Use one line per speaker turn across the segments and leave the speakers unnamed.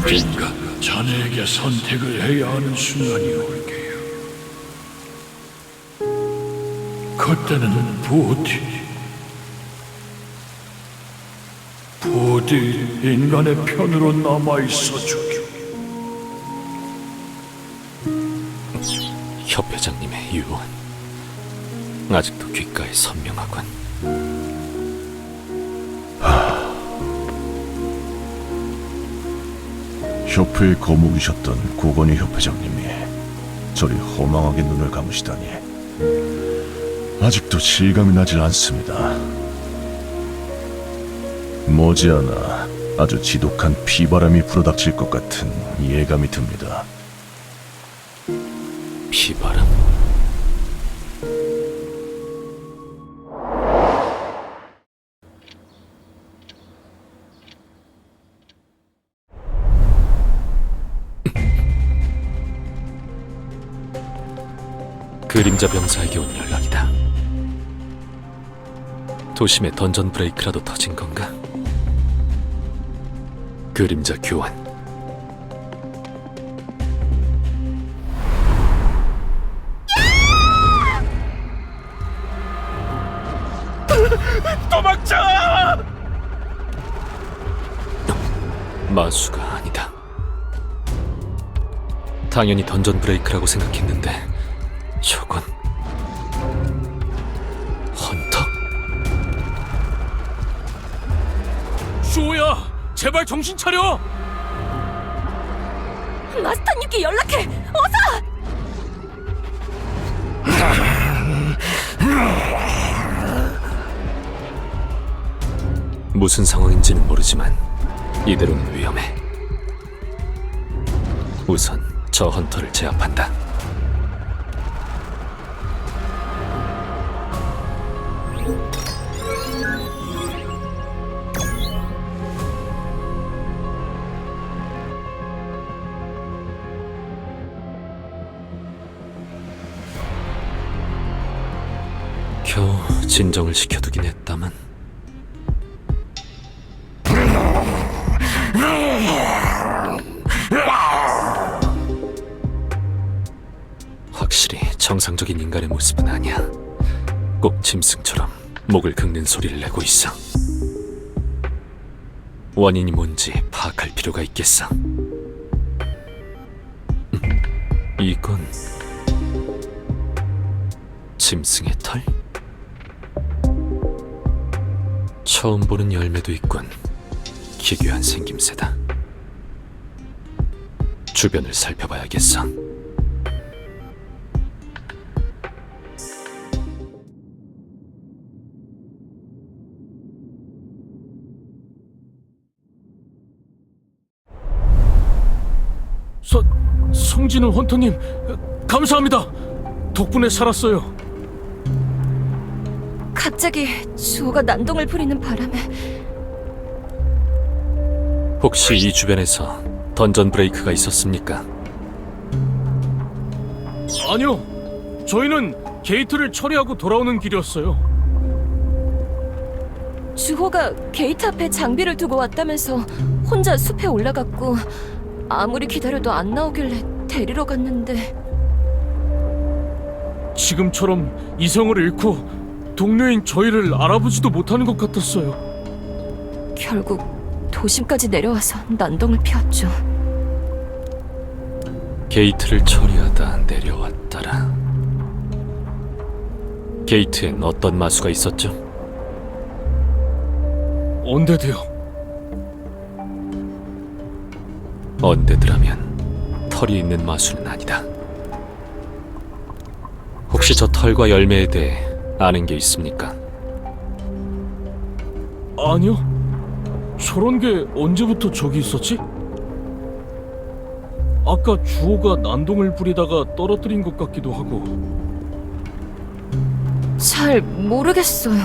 언젠가 자네에게 선택을 해야 하는 순간이 올 게요. 그때는 부디 인간의 편으로 남아있어 주기.
협회장님의 유언 아직도 귓가에 선명하군.
협회의 거목이셨던 고건희 협회장님이 저리 허망하게 눈을 감으시다니 아직도 실감이 나질 않습니다. 머지않아 아주 지독한 피바람이 불어닥칠 것 같은 예감이 듭니다.
피바람? 그림자 병사에게 온 연락이다. 도심에 던전 브레이크라도 터진 건가? 그림자 교환.
도망쳐!
마수가 아니다. 당연히 던전 브레이크라고 생각했는데 저건 헌터?
주호야, 제발 정신 차려!
마스터님께 연락해! 어서!
무슨 상황인지는 모르지만 이대로는 위험해. 우선 저 헌터를 제압한다. 겨우 진정을 시켜두긴 했다만 확실히 정상적인 인간의 모습은 아니야. 꼭 짐승처럼 목을 긁는 소리를 내고 있어. 원인이 뭔지 파악할 필요가 있겠어. 이건 짐승의 털? 처음 보는 열매도 있군. 기괴한 생김새다. 주변을 살펴봐야겠어.
성진우 헌터님, 감사합니다. 덕분에 살았어요.
갑자기 주호가 난동을 부리는 바람에
혹시 이 주변에서 던전 브레이크가 있었습니까?
아니요, 저희는 게이트를 처리하고 돌아오는 길이었어요.
주호가 게이트 앞에 장비를 두고 왔다면서 혼자 숲에 올라갔고 아무리 기다려도 안 나오길래 데리러 갔는데
지금처럼 이성을 잃고 동료인 저희를 알아보지도 못하는 것 같았어요.
결국 도심까지 내려와서 난동을 피웠죠.
게이트를 처리하다 내려왔다라. 게이트엔 어떤 마수가 있었죠?
언데드요.
언데드라면 털이 있는 마수는 아니다. 혹시 저 털과 열매에 대해 아는 게 있습니까?
아니요, 저런 게 언제부터 저기 있었지? 아까 주호가 난동을 부리다가 떨어뜨린 것 같기도 하고.
잘 모르겠어요.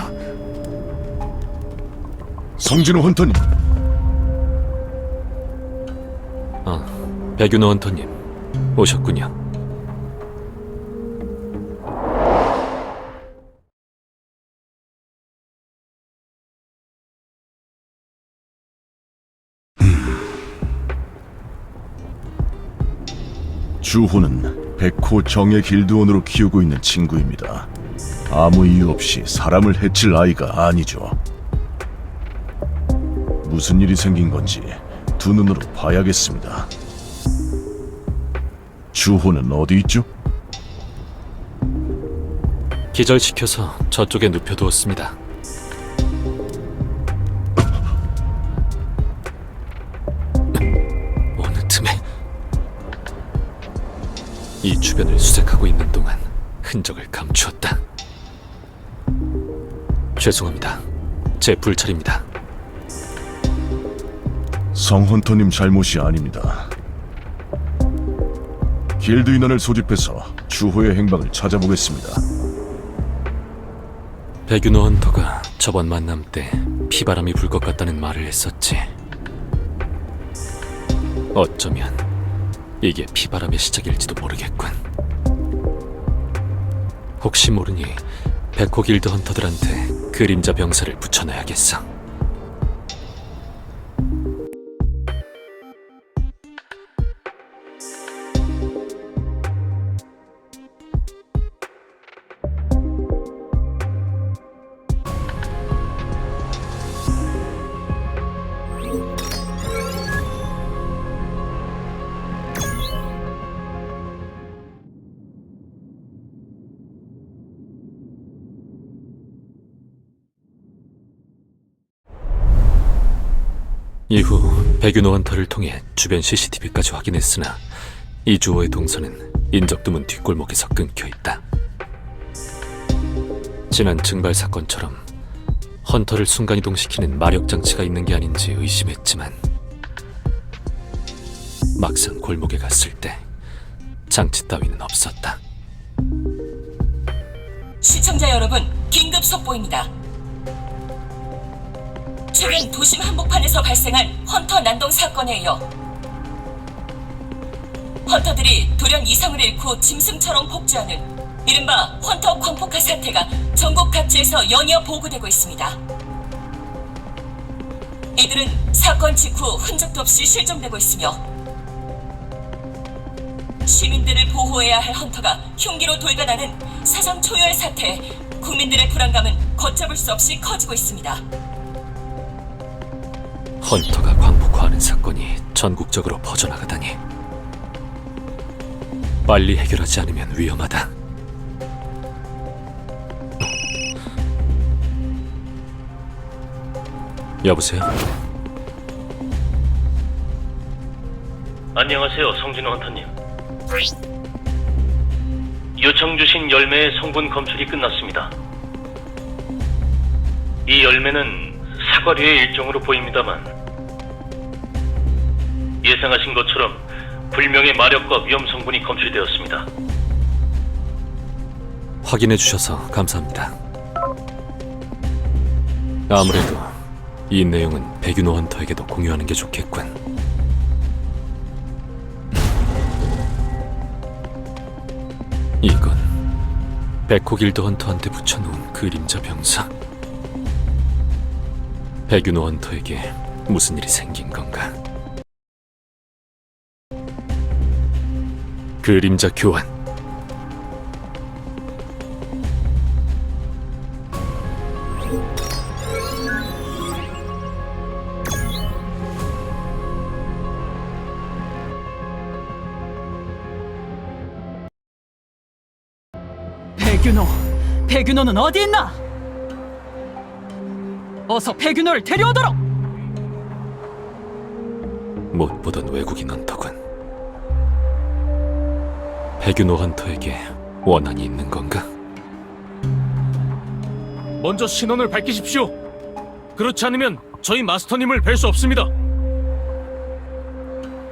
성진우 헌터님,
백윤호 헌터님 오셨군요.
주호는 백호 정예 길드원으로 키우고 있는 친구입니다. 아무 이유 없이 사람을 해칠 아이가 아니죠. 무슨 일이 생긴 건지 두 눈으로 봐야겠습니다. 주호는 어디 있죠?
기절시켜서 저쪽에 눕혀두었습니다. 어느 틈에 이 주변을 수색하고 있는 동안 흔적을 감추었다. 죄송합니다. 제 불찰입니다.
성헌터님 잘못이 아닙니다. 길드 인원을 소집해서 주호의 행방을 찾아보겠습니다.
백윤호 헌터가 저번 만남 때 피바람이 불 것 같다는 말을 했었지. 어쩌면 이게 피바람의 시작일지도 모르겠군. 혹시 모르니 백호 길드 헌터들한테 그림자 병사를 붙여놔야겠어. 이후 백윤호 헌터를 통해 주변 CCTV까지 확인했으나 이주호의 동선은 인적 드문 뒷골목에서 끊겨있다. 지난 증발 사건처럼 헌터를 순간이동시키는 마력장치가 있는 게 아닌지 의심했지만 막상 골목에 갔을 때 장치 따위는 없었다.
시청자 여러분, 긴급 속보입니다. 최근 도심 한복판에서 발생한 헌터 난동 사건에 이어 헌터들이 돌연 이성을 잃고 짐승처럼 복제하는 이른바 헌터 광폭화 사태가 전국 각지에서 연이어 보고되고 있습니다. 이들은 사건 직후 흔적도 없이 실종되고 있으며 시민들을 보호해야 할 헌터가 흉기로 돌변하는 사상 초유의 사태에 국민들의 불안감은 걷잡을 수 없이 커지고 있습니다.
헌터가 광폭화하는 사건이 전국적으로 퍼져나가다니. 빨리 해결하지 않으면 위험하다. 여보세요?
안녕하세요, 성진호 헌터님. 요청 주신 열매의 성분 검출이 끝났습니다. 이 열매는 사과류의 일종으로 보입니다만 예상하신 것처럼 불명의 마력과 위험 성분이 검출되었습니다.
확인해 주셔서 감사합니다. 아무래도 이 내용은 백윤호 헌터에게도 공유하는 게 좋겠군. 이건 백호 길드 헌터한테 붙여놓은 그림자 병사. 백윤호 헌터에게 무슨 일이 생긴 건가? 그림자 교환.
백윤호는 어디 있나? 어서 백윤호를 데려오도록!
못 보던 외국인 헌터군. 백윤호 헌터에게 원한이 있는 건가?
먼저 신원을 밝히십시오. 그렇지 않으면 저희 마스터님을 뵐 수 없습니다.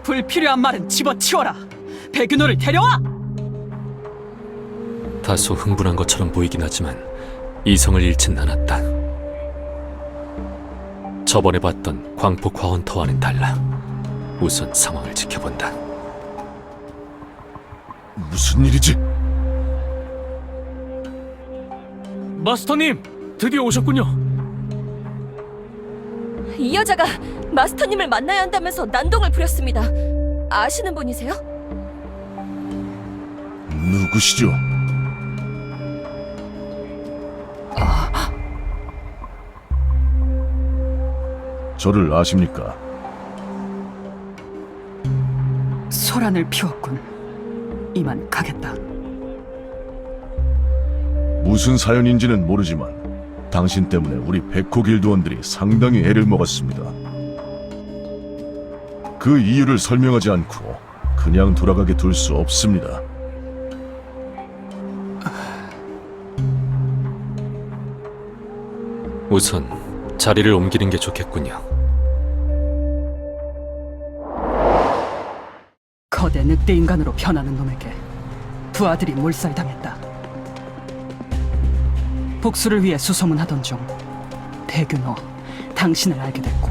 불필요한 말은 집어치워라! 백윤호를 데려와!
다소 흥분한 것처럼 보이긴 하지만 이성을 잃진 않았다. 저번에 봤던 광폭화 헌터와는 달라. 우선 상황을 지켜본다.
무슨 일이지?
마스터님, 드디어 오셨군요.
이 여자가 마스터님을 만나야 한다면서 난동을 부렸습니다. 아시는 분이세요?
누구시죠? 저를 아십니까?
소란을 피웠군. 이만 가겠다.
무슨 사연인지는 모르지만 당신 때문에 우리 백호 길드원들이 상당히 애를 먹었습니다. 그 이유를 설명하지 않고 그냥 돌아가게 둘 수 없습니다.
우선 자리를 옮기는 게 좋겠군요.
거대 늑대 인간으로 변하는 놈에게 부하들이 몰살당했다. 복수를 위해 수소문하던 중 백윤호, 당신을 알게 됐고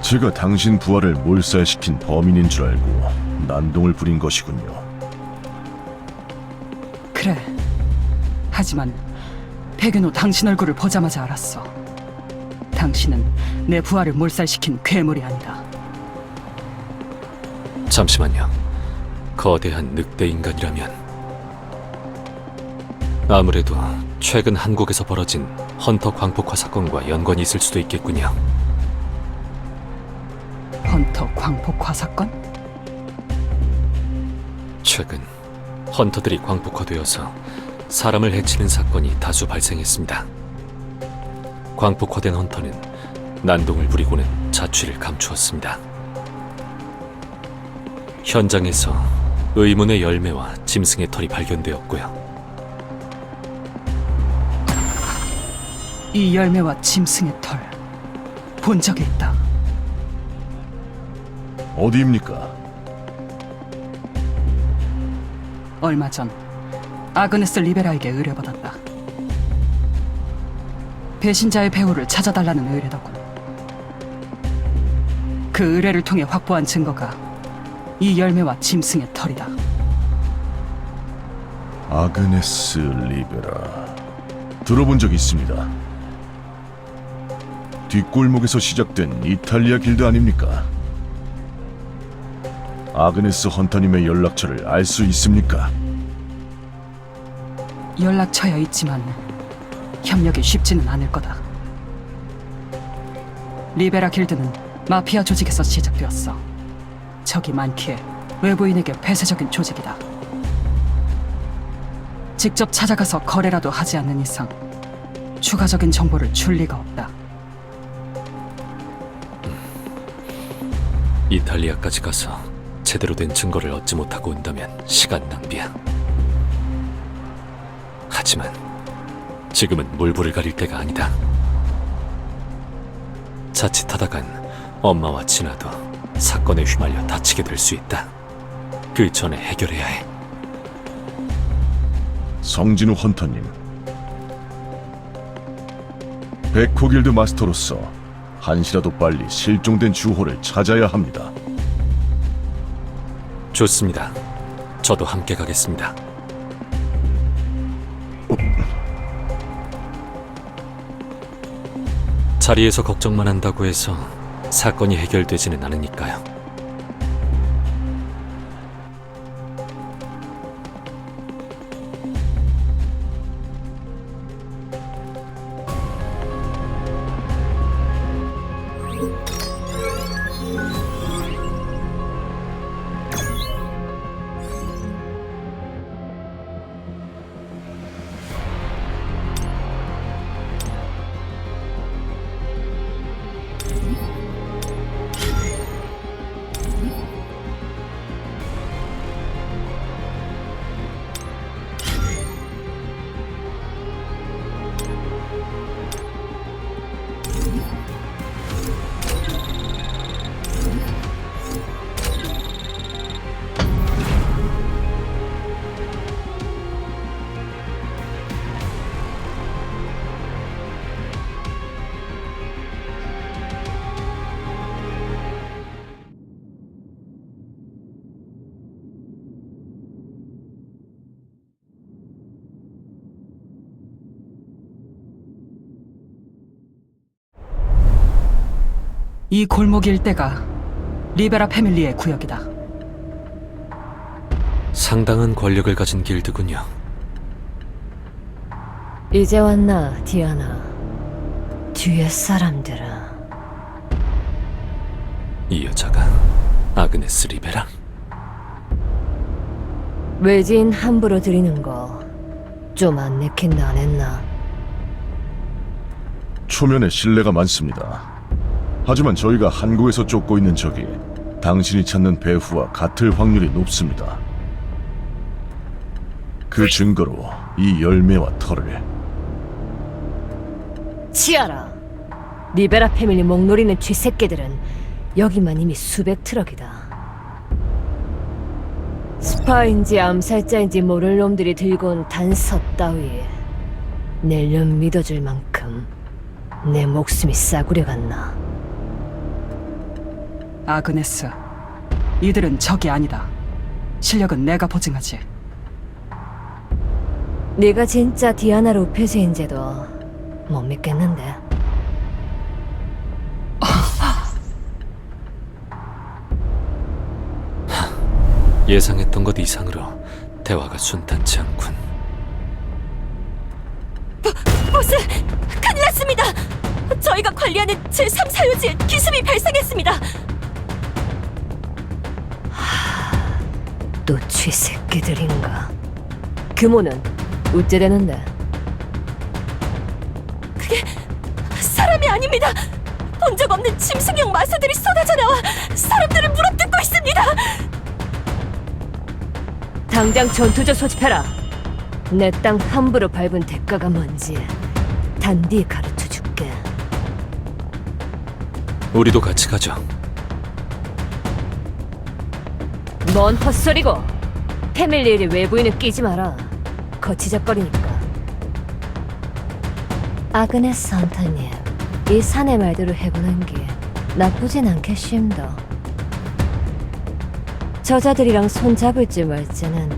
제가 당신 부하를 몰살시킨 범인인 줄 알고 난동을 부린 것이군요.
그래. 하지만 백윤호 당신 얼굴을 보자마자 알았어. 당신은 내 부하를 몰살시킨 괴물이 아니다.
잠시만요. 거대한 늑대 인간이라면 아무래도 최근 한국에서 벌어진 헌터 광폭화 사건과 연관이 있을 수도 있겠군요.
헌터 광폭화 사건?
최근 헌터들이 광폭화되어서 사람을 해치는 사건이 다수 발생했습니다. 광폭화된 헌터는 난동을 부리고는 자취를 감추었습니다. 현장에서 의문의 열매와 짐승의 털이 발견되었고요.
이 열매와 짐승의 털 본 적이 있다.
어디입니까?
얼마 전 아그네스 리베라에게 의뢰받았다. 배신자의 배우를 찾아달라는 의뢰더군. 그 의뢰를 통해 확보한 증거가 이 열매와 짐승의 털이다.
아그네스 리베라. 들어본 적 있습니다. 뒷골목에서 시작된 이탈리아 길드 아닙니까? 아그네스 헌터님의 연락처를 알 수 있습니까?
연락처야 있지만 협력이 쉽지는 않을 거다. 리베라 길드는 마피아 조직에서 시작되었어. 적이 많기에 외부인에게 폐쇄적인 조직이다. 직접 찾아가서 거래라도 하지 않는 이상 추가적인 정보를 줄 리가 없다.
이탈리아까지 가서 제대로 된 증거를 얻지 못하고 온다면 시간 낭비야. 하지만 지금은 물불을 가릴 때가 아니다. 자칫하다간 엄마와 진아도 사건에 휘말려 다치게 될 수 있다. 그 전에 해결해야 해.
성진우 헌터님, 백호 길드 마스터로서 한시라도 빨리 실종된 주호를 찾아야 합니다.
좋습니다. 저도 함께 가겠습니다. 자리에서 걱정만 한다고 해서 사건이 해결되지는 않으니까요.
이 골목 일대가 리베라 패밀리의 구역이다.
상당한 권력을 가진 길드군요.
이제 왔나, 디아나. 뒤에 사람들아.
이 여자가 아그네스 리베라?
외지인 함부로 들이는 거 좀 안 내킨다 안 했나?
초면에 신뢰가 많습니다. 하지만 저희가 한국에서 쫓고 있는 적이 당신이 찾는 배후와 같을 확률이 높습니다. 그 증거로 이 열매와 털을.
치아라. 리베라 패밀리 목노리는 쥐새끼들은 여기만 이미 수백 트럭이다. 스파인지 암살자인지 모를 놈들이 들고 온 단서 따위 낼름 믿어줄 만큼 내 목숨이 싸구려 같나.
아그네스, 이들은 적이 아니다. 실력은 내가 보증하지.
네가 진짜 디아나 로페즈인지도 못 믿겠는데.
예상했던 것 이상으로 대화가 순탄치 않군.
보스! 큰일 났습니다! 저희가 관리하는 제3사유지에 기습이 발생했습니다! 또 쥐새끼들인가? 규모는 어째 되는데? 그게 사람이 아닙니다! 본 적 없는 짐승형 마수들이 쏟아져 나와 사람들을 물어뜯고 있습니다! 당장 전투조 소집해라! 내 땅 함부로 밟은 대가가 뭔지 단디 가르쳐줄게.
우리도 같이 가죠.
뭔 헛소리고! 패밀리 일에 외부인은 끼지 마라. 거치적거리니까. 아그네스 헌터님, 이 사내 말대로 해보는 게 나쁘진 않겠심도. 저자들이랑 손잡을지 말지는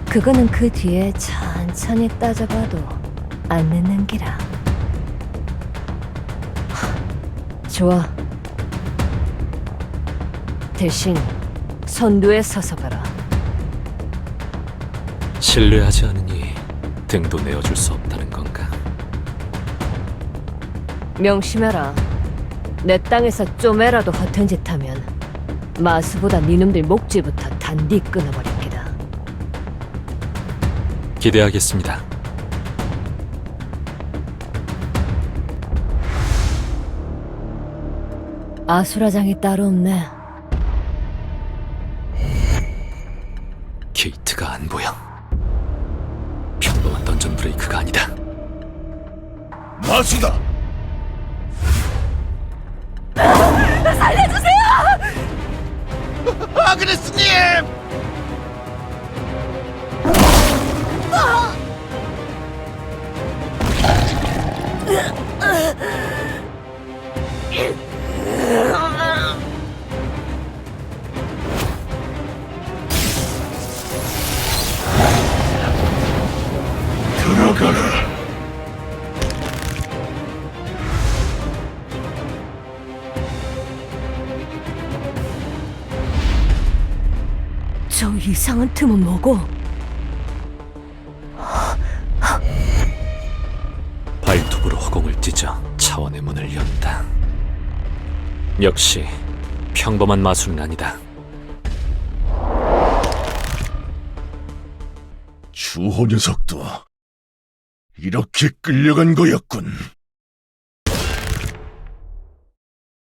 그거는 그 뒤에 천천히 따져봐도 안 늦는 기라. 좋아. 대신 선두에 서서 가라.
신뢰하지 않으니 등도 내어줄 수 없다는 건가?
명심해라. 내 땅에서 좀에라도 허튼 짓 하면 마수보다 니놈들 목줄부터 단디 끊어버릴 기다.
기대하겠습니다.
아수라장이 따로 없네.
게이트가 안 보여. 평범한 던전 브레이크가 아니다.
마수다!
살려주세요!
아그네스님! 들어가라.
저 이상한 틈은 뭐고?
발톱으로 허공을 찢어 차원의 문을 연다. 역시 평범한 마술은 아니다.
주호 녀석도 이렇게 끌려간 거였군.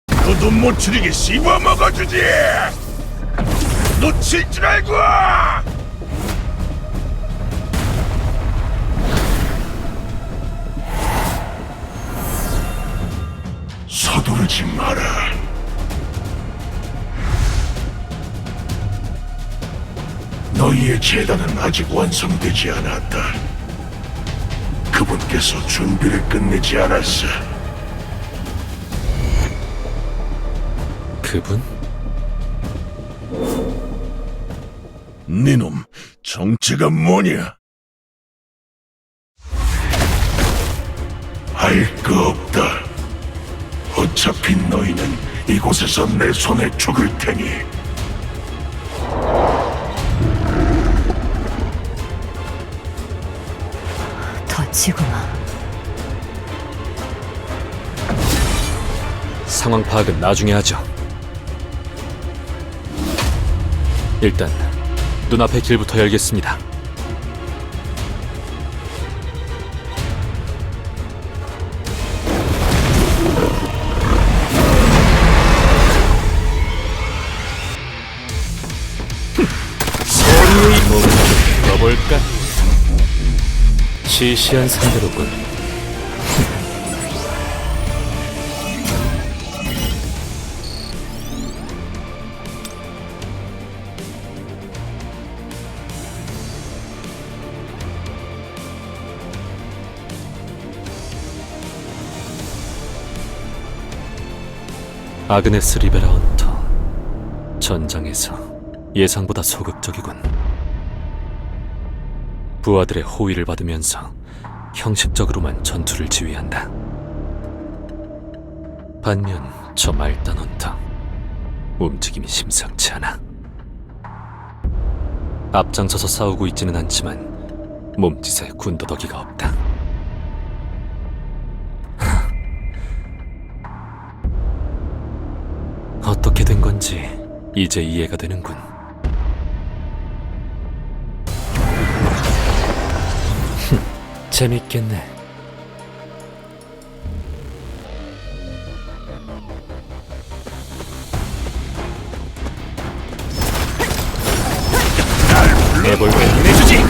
너도 못 추리게 씹어 먹어주지. 놓칠 줄 알고. 서두르지 마라. 너희의 재단은 아직 완성되지 않았다. 그분께서 준비를 끝내지 않았어.
그분?
네놈 정체가 뭐냐? 할 거 없다. 어차피 너희는 이곳에서 내 손에 죽을 테니.
끝이구나.
상황 파악은 나중에 하죠. 일단 눈앞의 길부터 열겠습니다. 소리의 몸을 풀어볼까? 시시한 상대로군. 아그네스 리베라 헌터. 전장에서 예상보다 소극적이군. 부하들의 호의를 받으면서 형식적으로만 전투를 지휘한다. 반면 저 말단 헌터, 움직임이 심상치 않아. 앞장서서 싸우고 있지는 않지만 몸짓에 군더더기가 없다. 어떻게 된 건지 이제 이해가 되는군. 재밌겠네. 해볼까? 내주지!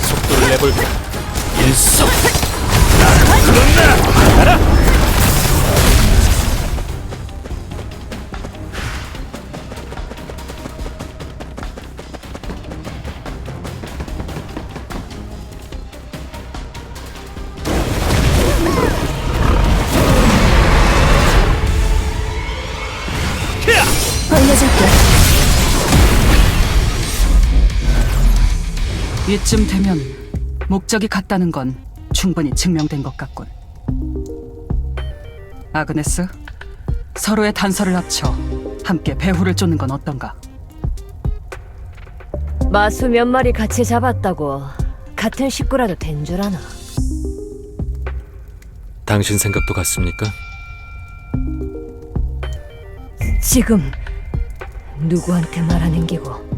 속도를 내볼까? 일성! 그런다! 가라!
알려줄게.
이쯤 되면 목적이 같다는 건 충분히 증명된 것 같군. 아그네스, 서로의 단서를 합쳐 함께 배후를 쫓는 건 어떤가?
마수 몇 마리 같이 잡았다고 같은 식구라도 된 줄 아나?
당신 생각도 같습니까?
지금 누구한테 말하는 기고?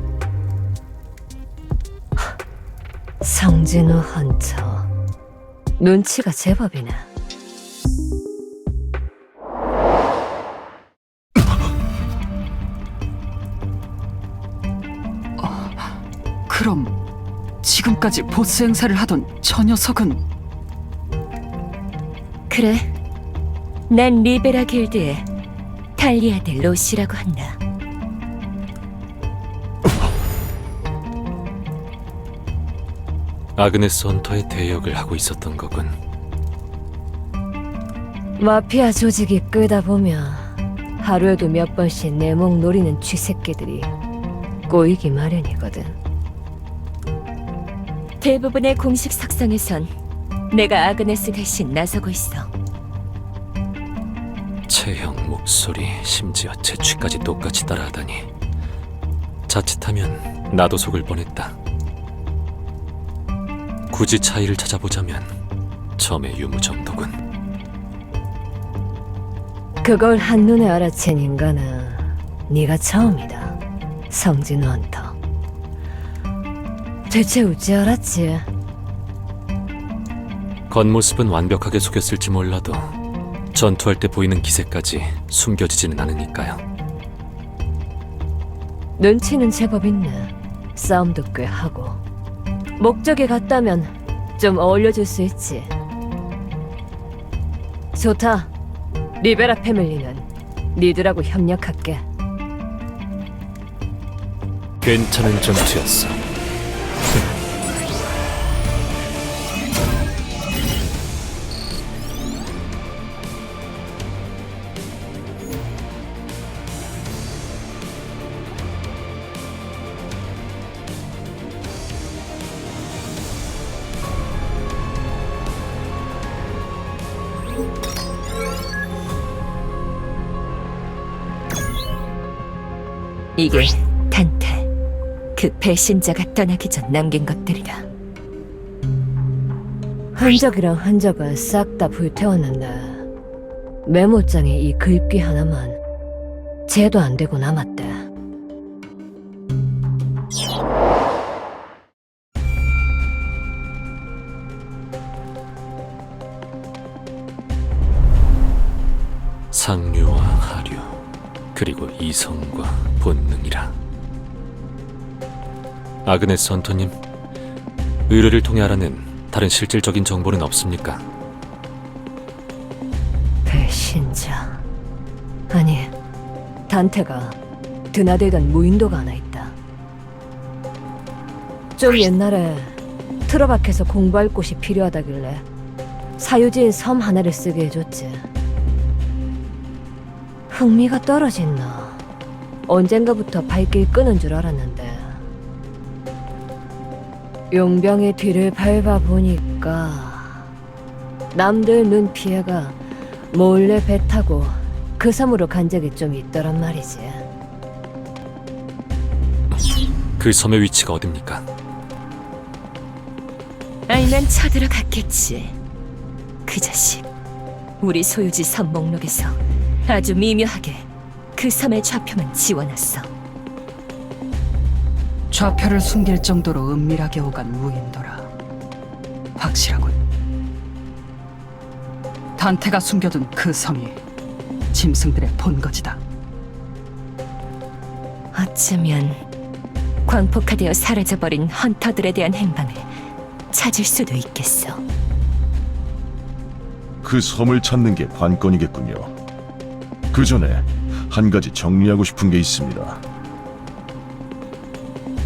성진우 헌터, 눈치가 제법이네.
그럼 지금까지 보스 행사를 하던 저 녀석은
그래, 난 리베라 길드의 탈리아 델 로시라고 한다.
아그네스 헌터의 대역을 하고 있었던 거군.
마피아 조직이 끄다 보면 하루에도 몇 번씩 내 목 노리는 쥐새끼들이 꼬이기 마련이거든.
대부분의 공식 석상에선 내가 아그네스 대신 나서고 있어.
체형, 목소리, 심지어 재취까지 똑같이 따라하다니. 자칫하면 나도 속을 뻔했다. 굳이 차이를 찾아보자면 점의 유무 정도군.
그걸 한눈에 알아챈 인간은 네가 처음이다, 성진우 헌터. 대체 어찌 알았지?
겉모습은 완벽하게 속였을지 몰라도 전투할 때 보이는 기세까지 숨겨지지는 않으니까요.
눈치는 제법 있네. 싸움도 꽤 하고. 목적이 같다면 좀 어울려줄 수 있지. 좋다. 리베라 패밀리는 니들하고 협력할게.
괜찮은 전투였어.
이게 단테, 그 배신자가 떠나기 전 남긴 것들이다.
흔적이랑 흔적을 싹 다 불태웠는데 메모장에 이 글귀 하나만 제도 안 되고 남았대.
상류와 하류, 그리고 이성과 본능이라. 아그네스 헌터님, 의뢰를 통해 알아낸 다른 실질적인 정보는 없습니까?
배신자. 아니, 단테가 드나들던 무인도가 하나 있다. 좀 옛날에 트러박해서 공부할 곳이 필요하다길래 사유지인 섬 하나를 쓰게 해줬지. 흥미가 떨어졌나? 언젠가부터 발길 끄는 줄 알았는데 용병의 뒤를 밟아보니까 남들 눈 피해가 몰래 배 타고 그 섬으로 간 적이 좀 있더란 말이지.
그 섬의 위치가 어딥니까?
알면 쳐들어갔겠지. 그 자식, 우리 소유지 섬 목록에서 아주 미묘하게 그 섬의 좌표만 지워놨어.
좌표를 숨길 정도로 은밀하게 오간 무인도라. 확실하군. 단테가 숨겨둔 그 섬이 짐승들의 본거지다.
어쩌면 광폭화되어 사라져버린 헌터들에 대한 행방을 찾을 수도 있겠어.
그 섬을 찾는 게 관건이겠군요. 그 전에 한 가지 정리하고 싶은 게 있습니다.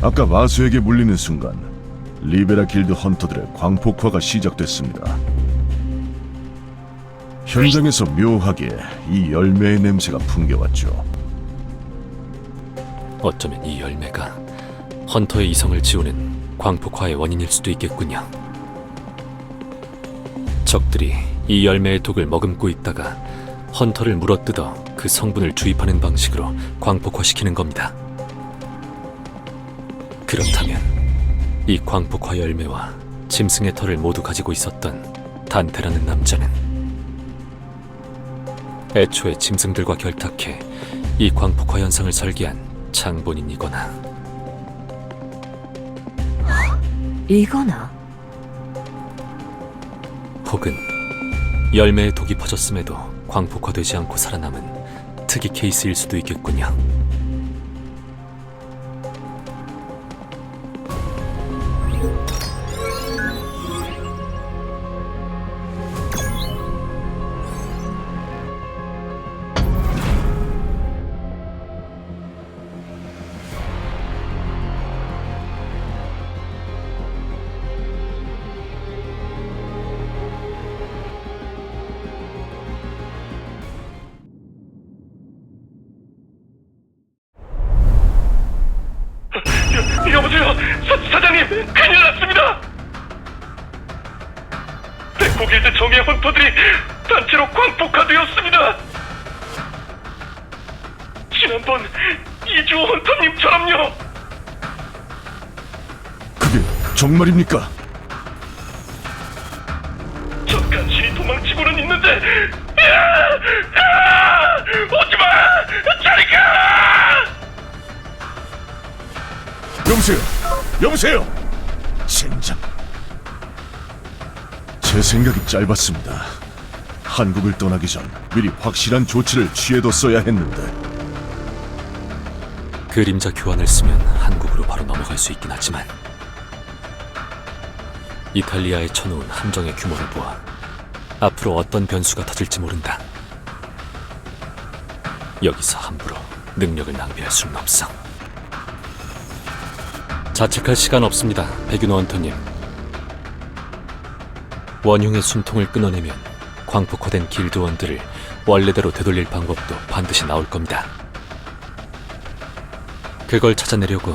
아까 마수에게 물리는 순간 리베라 길드 헌터들의 광폭화가 시작됐습니다. 현장에서 묘하게 이 열매의 냄새가 풍겨왔죠.
어쩌면 이 열매가 헌터의 이성을 지우는 광폭화의 원인일 수도 있겠군요. 적들이 이 열매의 독을 머금고 있다가 헌터를 물어뜯어 그 성분을 주입하는 방식으로 광폭화시키는 겁니다. 그렇다면 이 광폭화 열매와 짐승의 털을 모두 가지고 있었던 단테라는 남자는 애초에 짐승들과 결탁해 이 광폭화 현상을 설계한 장본인이거나
이거나?
혹은 열매의 독이 퍼졌음에도 광폭화되지 않고 살아남은 특이 케이스일 수도 있겠군요.
여보세요, 사장님, 큰일 났습니다. 백호길드 정예 헌터들이 단체로 광폭화되었습니다. 지난번 이주호 헌터님처럼요.
그게 정말입니까?
잠깐씩 도망치고는 있는데, 오지마, 저리 가!
여보세요! 여보세요! 젠장! 제 생각이 짧았습니다. 한국을 떠나기 전 미리 확실한 조치를 취해뒀어야 했는데.
그림자 교환을 쓰면 한국으로 바로 넘어갈 수 있긴 하지만 이탈리아에 쳐놓은 함정의 규모를 보아 앞으로 어떤 변수가 터질지 모른다. 여기서 함부로 능력을 낭비할 수는 없어. 자책할 시간 없습니다, 백윤호 헌터님. 원흉의 숨통을 끊어내면 광폭화된 길드원들을 원래대로 되돌릴 방법도 반드시 나올 겁니다. 그걸 찾아내려고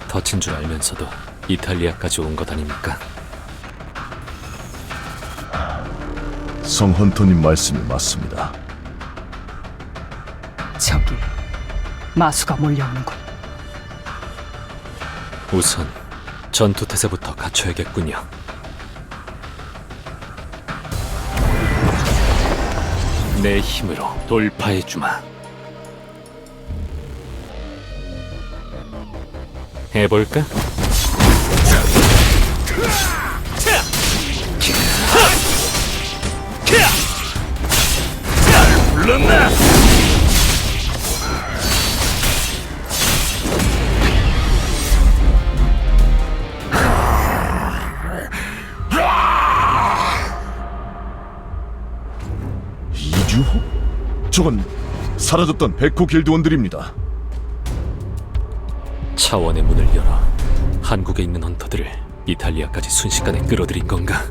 덫인 줄 알면서도 이탈리아까지 온 것 아닙니까?
성헌터님 말씀이 맞습니다.
저기 마수가 몰려오는군.
우선 전투 태세부터 갖춰야겠군요. 내 힘으로 돌파해주마. 해볼까?
불렀나?
이주호? 저건 사라졌던 백호 길드원들입니다.
차원의 문을 열어 한국에 있는 헌터들을 이탈리아까지 순식간에 끌어들인 건가?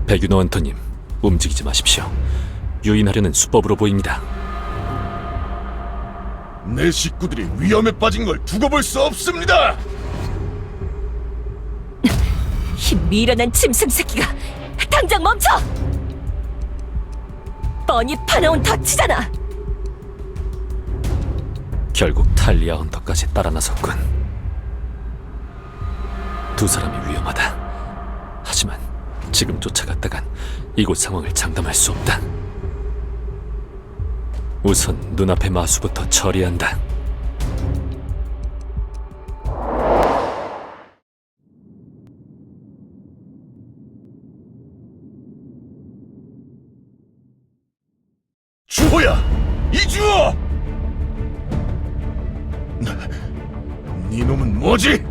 백윤호 헌터님, 움직이지 마십시오. 유인하려는 수법으로 보입니다.
내 식구들이 위험에 빠진 걸 두고 볼 수 없습니다.
이 미련한 짐승 새끼가 당장 멈춰! 뻔히 파놓은 덫이잖아.
결국 탈리아 헌터까지 따라 나섰군. 두 사람이 위험하다. 하지만 지금 쫓아갔다간 이곳 상황을 장담할 수 없다. 우선 눈앞의 마수부터 처리한다.
주호야! 이주호! 네 놈은 뭐지?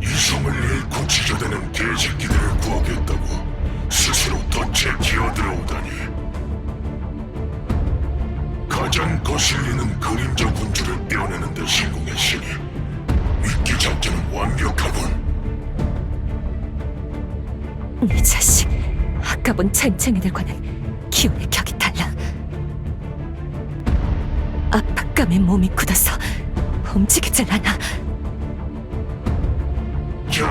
이성을 잃고 지저대는 개새끼들을 구하겠다고 스스로 덫에 기어들어오다니. 가장 거슬리는 그림자 군주를 떼어내는 데 성공했으니 미끼 작전은 완벽하군.
이 자식, 아까 본 잔챙이들과는 기운의 격이 달라. 압박감에 몸이 굳어서 움직이질 않아.
자,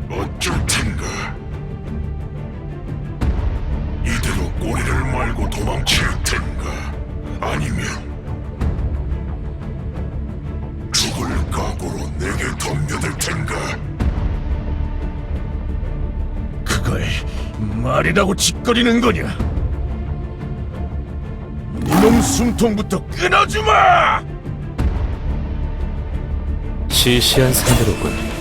어쩔 텐가. 이대로 꼬리를 말고 도망칠 텐가, 아니면 죽을 각오로 내게 덤벼들 텐가.
그걸 말이라고 짓거리는 거냐? 네놈 숨통부터 끊어주마!
시시한 상대로군.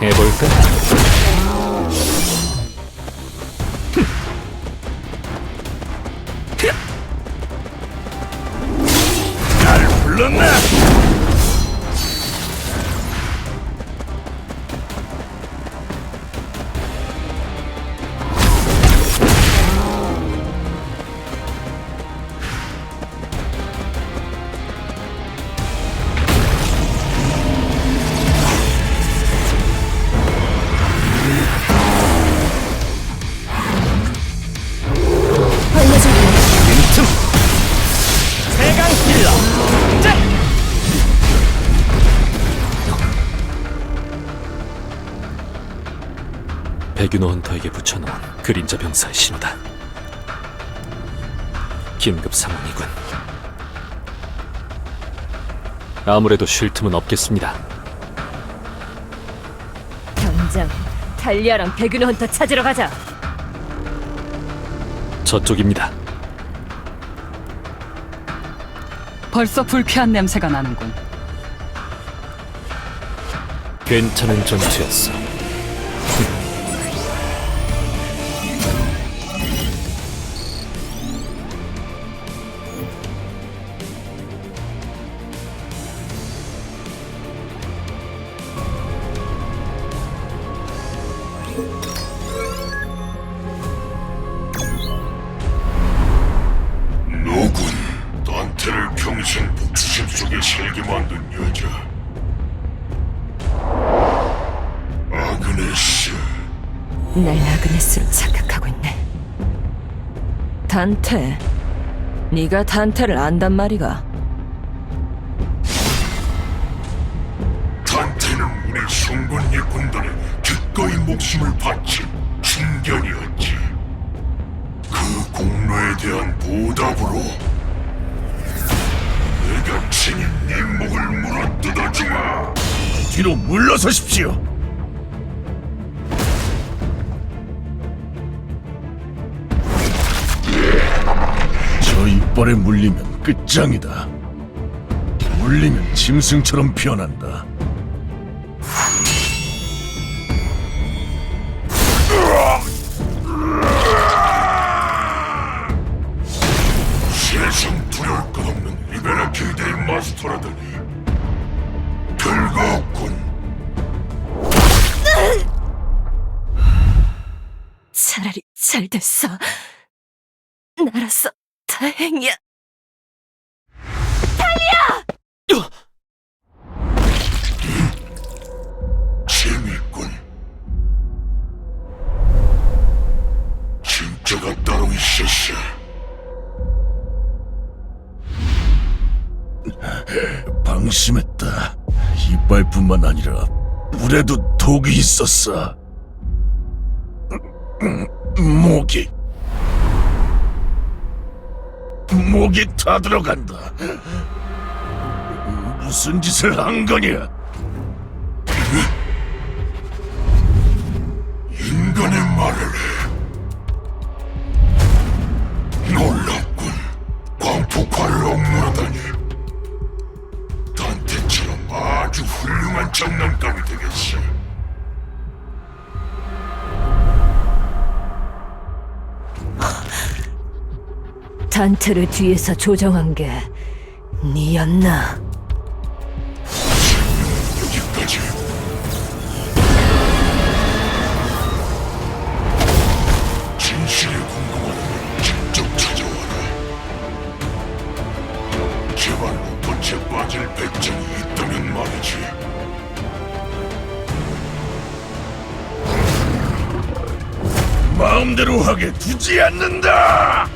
해볼까?
날 불렀나? 빈틈 세강 힐러 짠!
백윤호 헌터에게 붙여놓은 그림자 병사의 신호다. 긴급 상황이군. 아무래도 쉴 틈은 없겠습니다.
당장 탈리아랑 백윤호 헌터 찾으러 가자.
저쪽입니다.
벌써 불쾌한 냄새가 나는군.
괜찮은 전투였어.
너군, 단테를 평생 북수심 속에 살게 만든 여자.
날 아그네스로 착각하고 있네. 단테, 네가 단테를 안단 말이가?
단테는 우리 송곳니 군단에 기꺼이 목숨을 바친 중견이었지. 그 공로에 대한 보답으로 내가 친히 네 목을 물어뜯어주마.
뒤로 물러서십시오. 저 이빨에 물리면 끝장이다. 물리면 짐승처럼 변한다.
세상 두려울 것 없는 리베라 기대의 마스터라더니 별거 없군.
차라리 잘 됐어. 날았어. 다행이야.
재밌군. 진짜가 따로 있었어.
방심했다. 이빨뿐만 아니라 물에도 독이 있었어. 목이 다 들어간다. 무슨 짓을 한 거냐?
인간의 말을 해. 놀랍군. 광폭화를 억누르다니. 단테처럼 아주 훌륭한 장난감이 되겠어.
단테를 뒤에서 조정한 게 니였나?
여기까지. 진실이 궁금하다면 직접 찾아와라. 제발로 덫에 빠질 배짱이 있다면 말이지.
마음대로 하게 두지 않는다.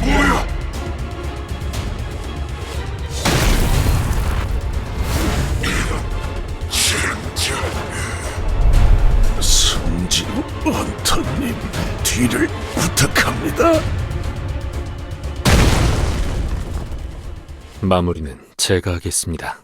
뭐야? 이런 진짜.
성진우 헌터님, 뒤를 부탁합니다.
마무리는 제가 하겠습니다.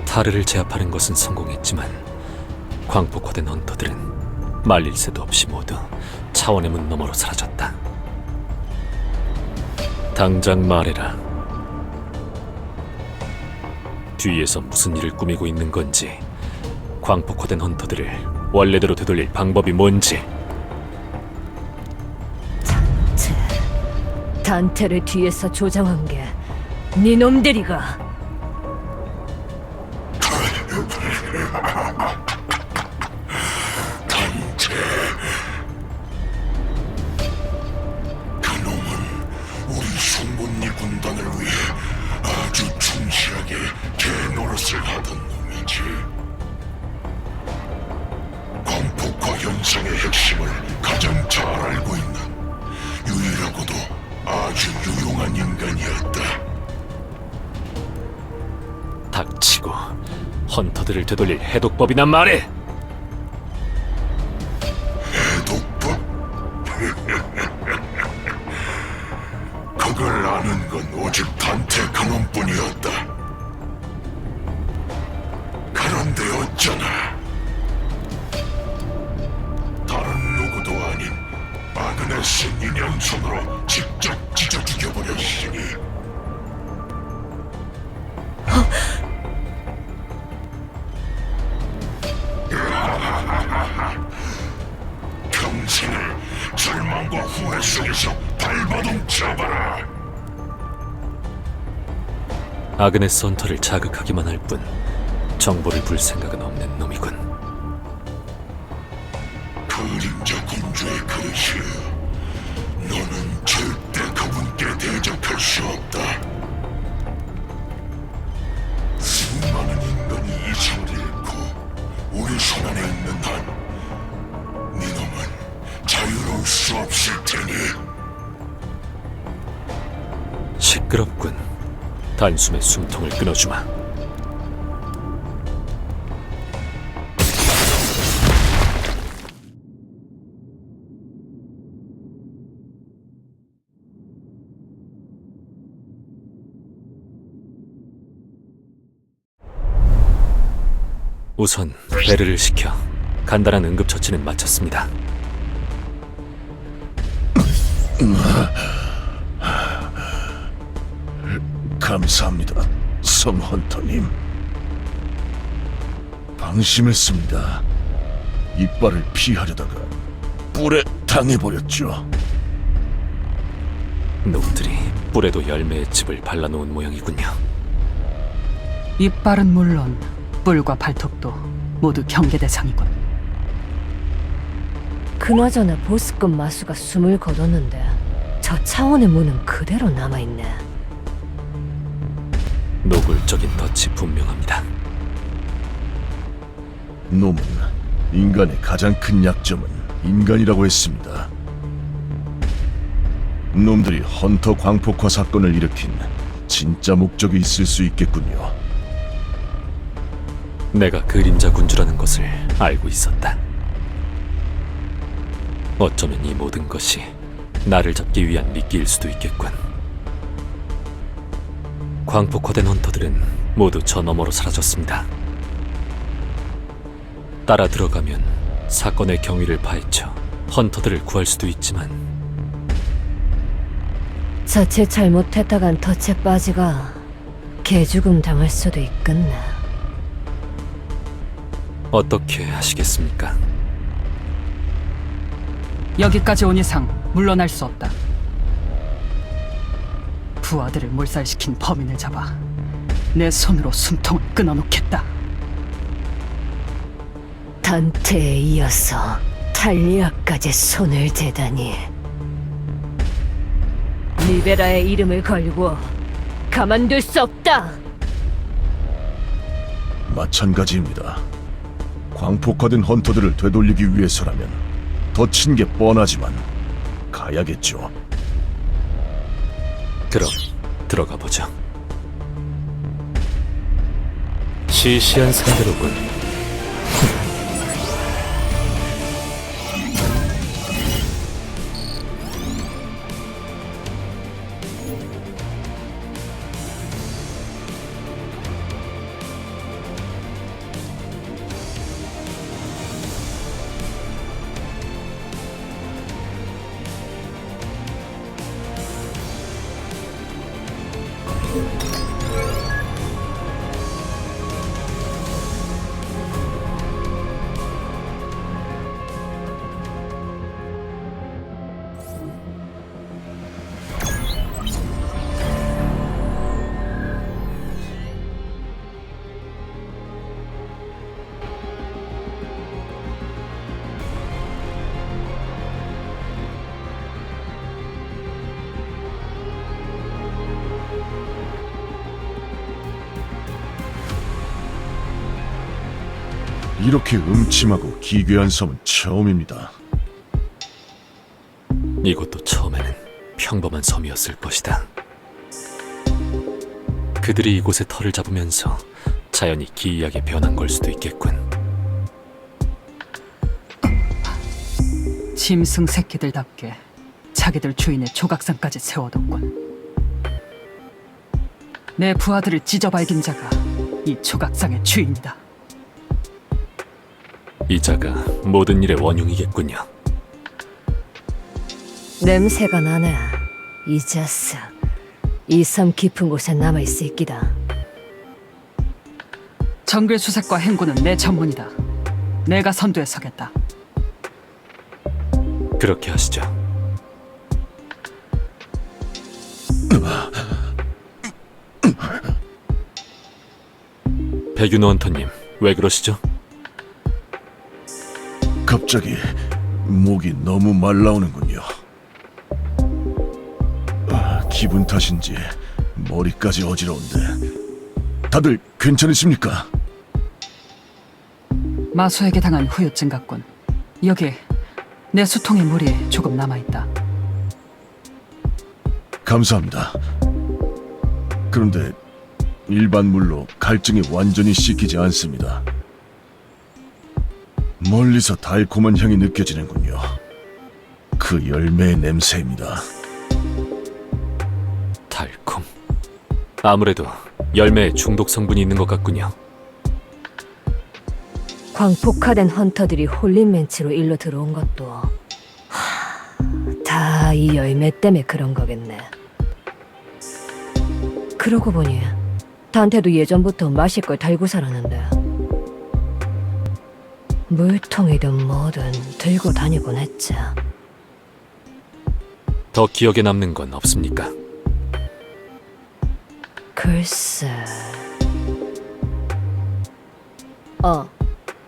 타르를 제압하는 것은 성공했지만 광폭화된 헌터들은 말릴 새도 없이 모두 차원의 문 너머로 사라졌다. 당장 말해라. 뒤에서 무슨 일을 꾸미고 있는 건지, 광폭화된 헌터들을 원래대로 되돌릴 방법이 뭔지.
단테를 뒤에서 조정한 게 니놈들이가.
단테. 그놈은 우리 송곳니 군단을 위해 아주 충실하게 개노릇을 하던 놈이지. 광폭화 현상의 핵심을 가장 잘 알고 있는 유일하고도 아주 유용한 인간이었다.
닥치고 헌터들을 되돌릴 해독법이나 말해.
해독법? 그걸 아는 건 오직 단테 그놈뿐이었다. 그런데 어쩌나 다른 누구도 아닌 아그네스 인형손으로 직접 찢어 죽여버렸으니 평생을 절망과 후회 속에서 발버둥 쳐봐라.
아그네스 헌터를 자극하기만 할 뿐 정보를 볼 생각은 없는 놈이군.
그림자 군주의 그릇이여, 너는 절대 그분께 대적할 수 없다. 수많은 인간이 이성을 잃고 우리 손안에 있는 한 네 놈은 자유로울 수 없을 테니.
시끄럽군. 단숨에 숨통을 끊어주마. 우선 베르를 시켜 간단한 응급처치는 마쳤습니다.
감사합니다, 성헌터님. 방심했습니다. 이빨을 피하려다가 뿔에 당해버렸죠.
놈들이 뿔에도 열매의 즙을 발라놓은 모양이군요.
이빨은 물론 뿔과 발톱도 모두 경계 대상이군.
그나저나 보스급 마수가 숨을 거뒀는데 저 차원의 문은 그대로 남아있네.
노골적인 덫이 분명합니다.
놈은 인간의 가장 큰 약점은 인간이라고 했습니다. 놈들이 헌터 광폭화 사건을 일으킨 진짜 목적이 있을 수 있겠군요.
내가 그림자 군주라는 것을 알고 있었다. 어쩌면 이 모든 것이 나를 잡기 위한 미끼일 수도 있겠군. 광폭화된 헌터들은 모두 저 너머로 사라졌습니다. 따라 들어가면 사건의 경위를 파헤쳐 헌터들을 구할 수도 있지만
자칫 잘못했다간 덫에 빠지가 개죽음 당할 수도 있겠네.
어떻게 하시겠습니까?
여기까지 온 이상 물러날 수 없다. 부하들을 몰살시킨 범인을 잡아 내 손으로 숨통을 끊어놓겠다.
단테에 이어서 탈리아까지 손을 대다니. 리베라의 이름을 걸고 가만둘 수 없다.
마찬가지입니다. 광폭화된 헌터들을 되돌리기 위해서라면 덫인 게 뻔하지만 가야겠죠.
그럼 들어가 보죠. 시시한 상대로군.
이렇게 음침하고 기괴한 섬은 처음입니다.
이것도 처음에는 평범한 섬이었을 것이다. 그들이 이곳에 터를 잡으면서 자연히 기이하게 변한 걸 수도 있겠군.
짐승 새끼들답게 자기들 주인의 조각상까지 세워뒀군. 내 부하들을 찢어발긴 자가 이 조각상의 주인이다.
이 자가 모든 일의 원흉이겠군요.
냄새가 나네. 이 자스. 이 섬 깊은 곳에 남아있을 기다.
정글 수색과 행군은 내 전문이다. 내가 선두에 서겠다.
그렇게 하시죠. 백윤호 헌터님, 왜 그러시죠?
갑자기 목이 너무 말라오는군요. 기분 탓인지 머리까지 어지러운데 다들 괜찮으십니까?
마수에게 당한 후유증 같군. 여기 내 수통의 물이 조금 남아있다.
감사합니다. 그런데 일반 물로 갈증이 완전히 씻기지 않습니다. 멀리서 달콤한 향이 느껴지는군요. 그 열매의 냄새입니다.
달콤. 아무래도 열매에 중독 성분이 있는 것 같군요.
광폭화된 헌터들이 홀린 멘치로 일로 들어온 것도 다 이 열매 때문에 그런 거겠네. 그러고 보니 단테도 예전부터 마실 걸 달고 살았는데 물통이든 뭐든 들고 다니곤 했지.
더 기억에 남는 건 없습니까?
글쎄...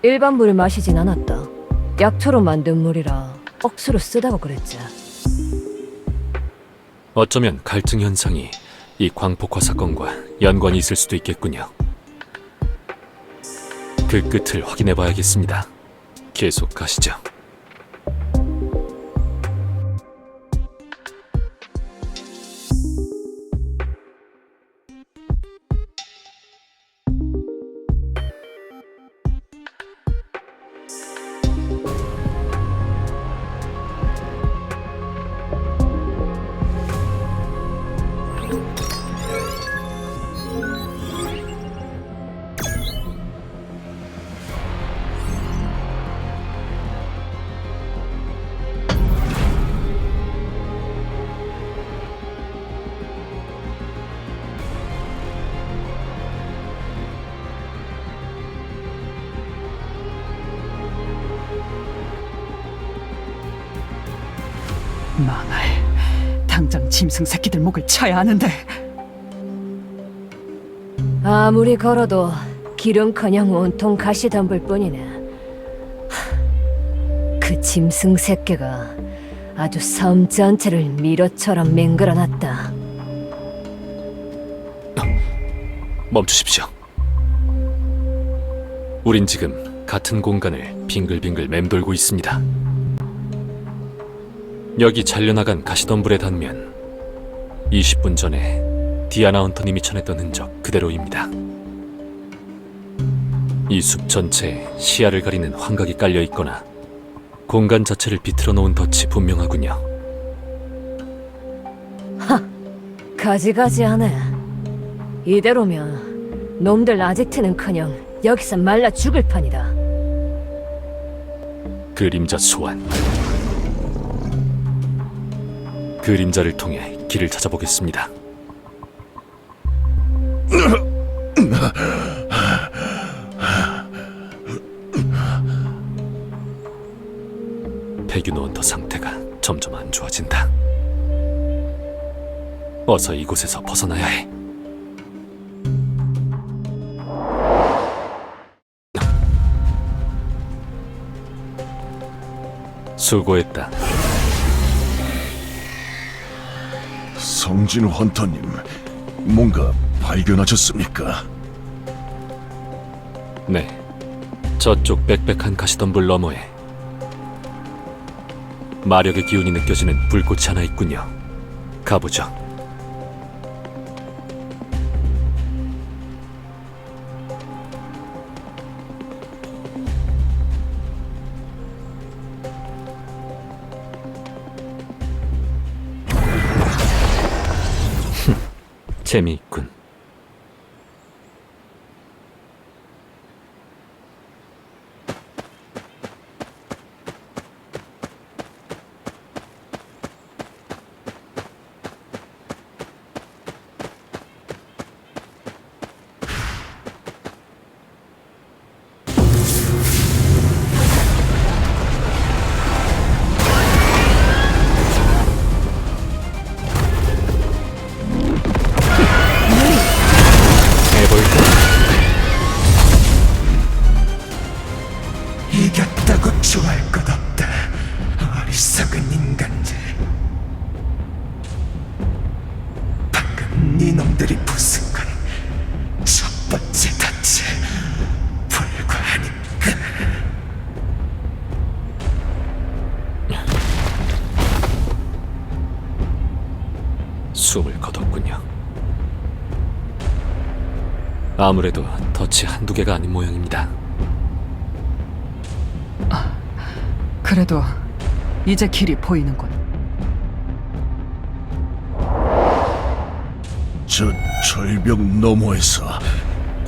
일반 물을 마시진 않았다. 약초로 만든 물이라 억수로 쓰다고 그랬지.
어쩌면 갈증 현상이 이 광폭화 사건과 연관이 있을 수도 있겠군요. 그 끝을 확인해 봐야겠습니다. 계속 가시죠.
망할. 당장 짐승 새끼들 목을 쳐야 하는데.
아무리 걸어도 길은커녕 온통 가시 덤불 뿐이네. 그 짐승 새끼가 아주 섬 전체를 미로처럼 맹글어놨다.
멈추십시오. 우린 지금 같은 공간을 빙글빙글 맴돌고 있습니다. 여기 잘려나간 가시덤불의 단면, 20분 전에 디아나 헌터님이 쳐냈던 흔적 그대로입니다. 이 숲 전체에 시야를 가리는 환각이 깔려 있거나 공간 자체를 비틀어 놓은 덫이 분명하군요.
가지가지하네. 이대로면 놈들 아직트는커녕 여기서 말라 죽을 판이다.
그림자 소환. 그림자를 통해 길을 찾아보겠습니다. 백윤호 헌터 상태가 점점 안 좋아진다. 어서 이곳에서 벗어나야 해. 수고했다.
성진우 헌터님, 뭔가 발견하셨습니까?
네, 저쪽 빽빽한 가시덤불 너머에 마력의 기운이 느껴지는 불꽃이 하나 있군요. 가보죠. 재미있군. 해볼까?
이겼다고 좋아할 것 없다. 어리석은 인간들. 방금 니놈들이 부순 건 첫 번째 덫에 불과하니까.
숨을 거뒀군요. 아무래도 덫이 한두 개가 아닌 모양입니다.
그래도 이제 길이 보이는군.
저 절벽 너머에서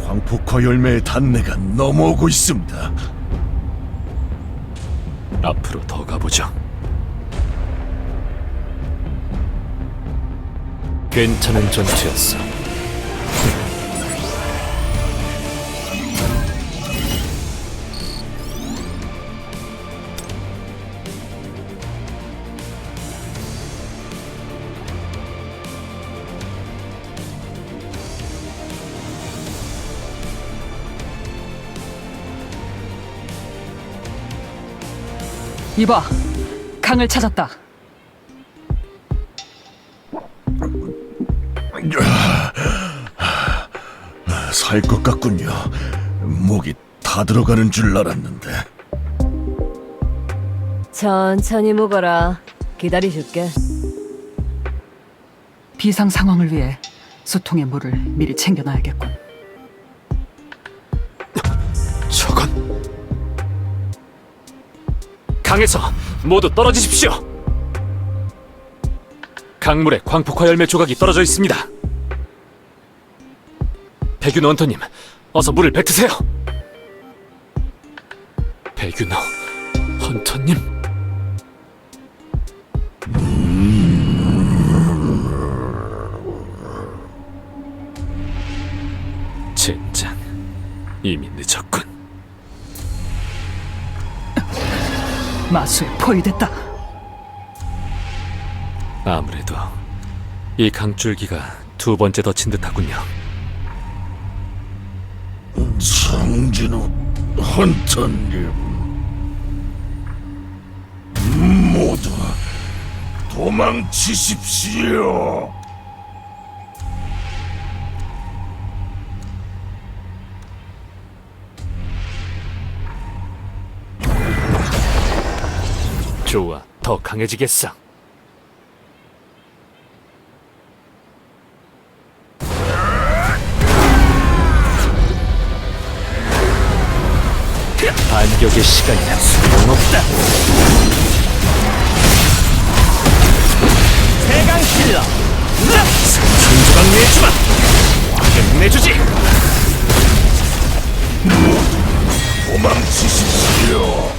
광폭화 열매의 단내가 넘어오고 있습니다.
앞으로 더 가보죠. 괜찮은 전투였어.
이봐, 강을 찾았다.
살 것 같군요. 목이 다 들어가는 줄 알았는데.
천천히 묵어라. 기다려줄게.
비상 상황을 위해 수통의 물을 미리 챙겨놔야겠군.
저건 강에서 모두 떨어지십시오. 강물에 광폭화 열매 조각이 떨어져 있습니다. 백윤호 헌터님, 어서 물을 뱉으세요. 백윤호 헌터님. 젠장, 이미 늦었군.
마수에 포위됐다.
아무래도 이 강줄기가 두 번째 덫인 듯하군요.
성진우 헌터님, 모두 도망치십시오.
좋아, 더 강해지겠어. 반격의 시간이란 소용없다. 세강 킬러, 상승조각 내주마. 끝내주지.
도망치십시오.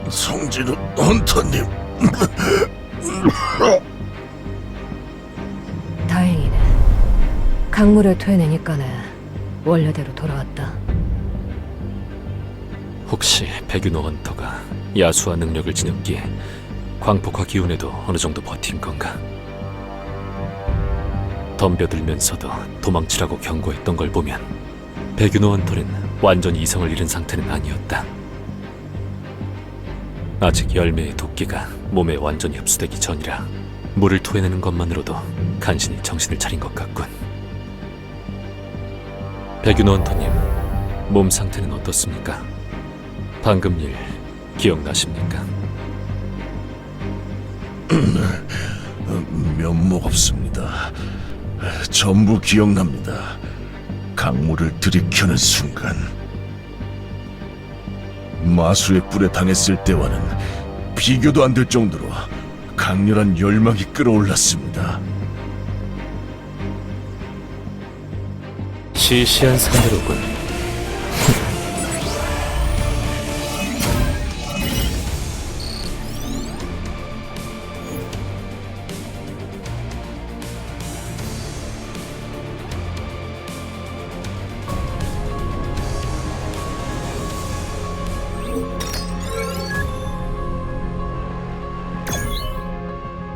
성진우 헌터님,
다행이네. 강물을 토해내니까는 원래대로 돌아왔다.
혹시 백윤호 헌터가 야수화 능력을 지녔기에 광폭화 기운에도 어느 정도 버틴 건가? 덤벼들면서도 도망치라고 경고했던 걸 보면 백윤호 헌터는 완전히 이성을 잃은 상태는 아니었다. 아직 열매의 도끼가 몸에 완전히 흡수되기 전이라 물을 토해내는 것만으로도 간신히 정신을 차린 것 같군. 백윤호 헌터님, 몸 상태는 어떻습니까? 방금 일 기억나십니까?
면목 없습니다. 전부 기억납니다. 강물을 들이켜는 순간 마수의 뿔에 당했을 때와는 비교도 안 될 정도로 강렬한 열망이 끌어올랐습니다.
시시한 상대로군.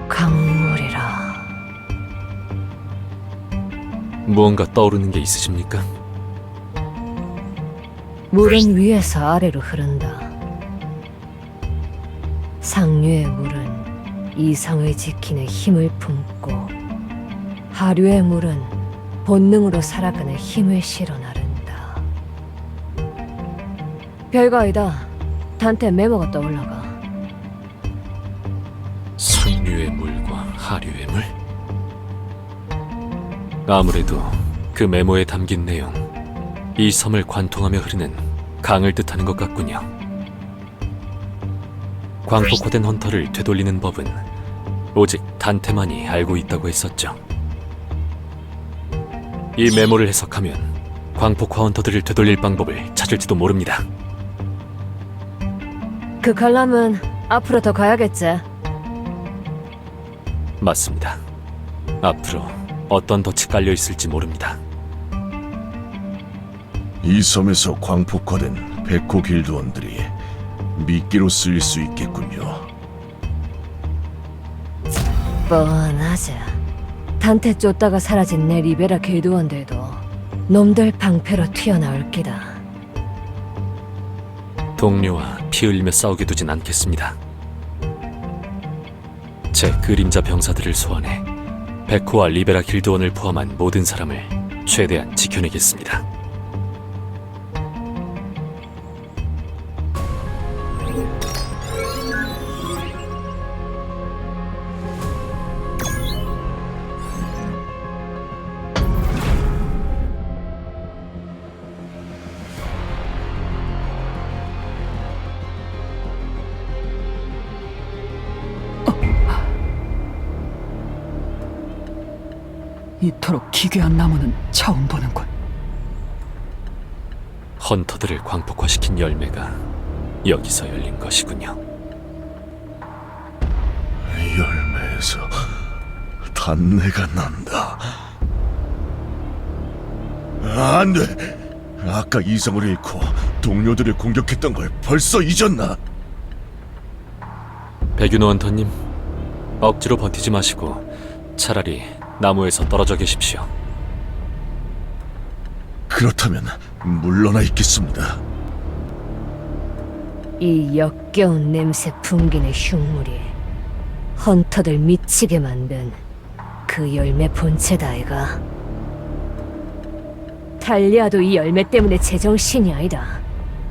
강물이라.
무언가 떠오르는 게 있으십니까?
물은 위에서 아래로 흐른다. 상류의 물은 이성을 지키는 힘을 품고 하류의 물은 본능으로 살아가는 힘을 실어 나른다. 별거 아니다. 단테 메모가 떠올라가.
상류의 물과 하류의 물? 아무래도 그 메모에 담긴 내용, 이 섬을 관통하며 흐르는 강을 뜻하는 것 같군요. 광폭화된 헌터를 되돌리는 법은 오직 단테만이 알고 있다고 했었죠. 이 메모를 해석하면 광폭화 헌터들을 되돌릴 방법을 찾을지도 모릅니다.
그 관람은 앞으로 더 가야겠지.
맞습니다. 앞으로 어떤 덫이 깔려 있을지 모릅니다.
이 섬에서 광폭화된 백호 길드원들이 미끼로 쓰일 수 있겠군요.
뻔하지. 단테 쫓다가 사라진 내 리베라 길드원들도 놈들 방패로 튀어나올 기다.
동료와 피 흘리며 싸우게 두진 않겠습니다. 제 그림자 병사들을 소환해 백호와 리베라 길드원을 포함한 모든 사람을 최대한 지켜내겠습니다.
이토록 기괴한 나무는 처음 보는군.
헌터들을 광폭화시킨 열매가 여기서 열린 것이군요.
열매에서 단내가 난다. 안 돼! 아까 이성을 잃고 동료들을 공격했던 걸 벌써 잊었나?
백윤호 헌터님, 억지로 버티지 마시고 차라리 나무에서 떨어져 계십시오.
그렇다면 물러나 있겠습니다.
이 역겨운 냄새 풍기는 흉물이 헌터들 미치게 만든 그 열매 본체다 아이가. 달리아도 이 열매 때문에 제정신이 아니다.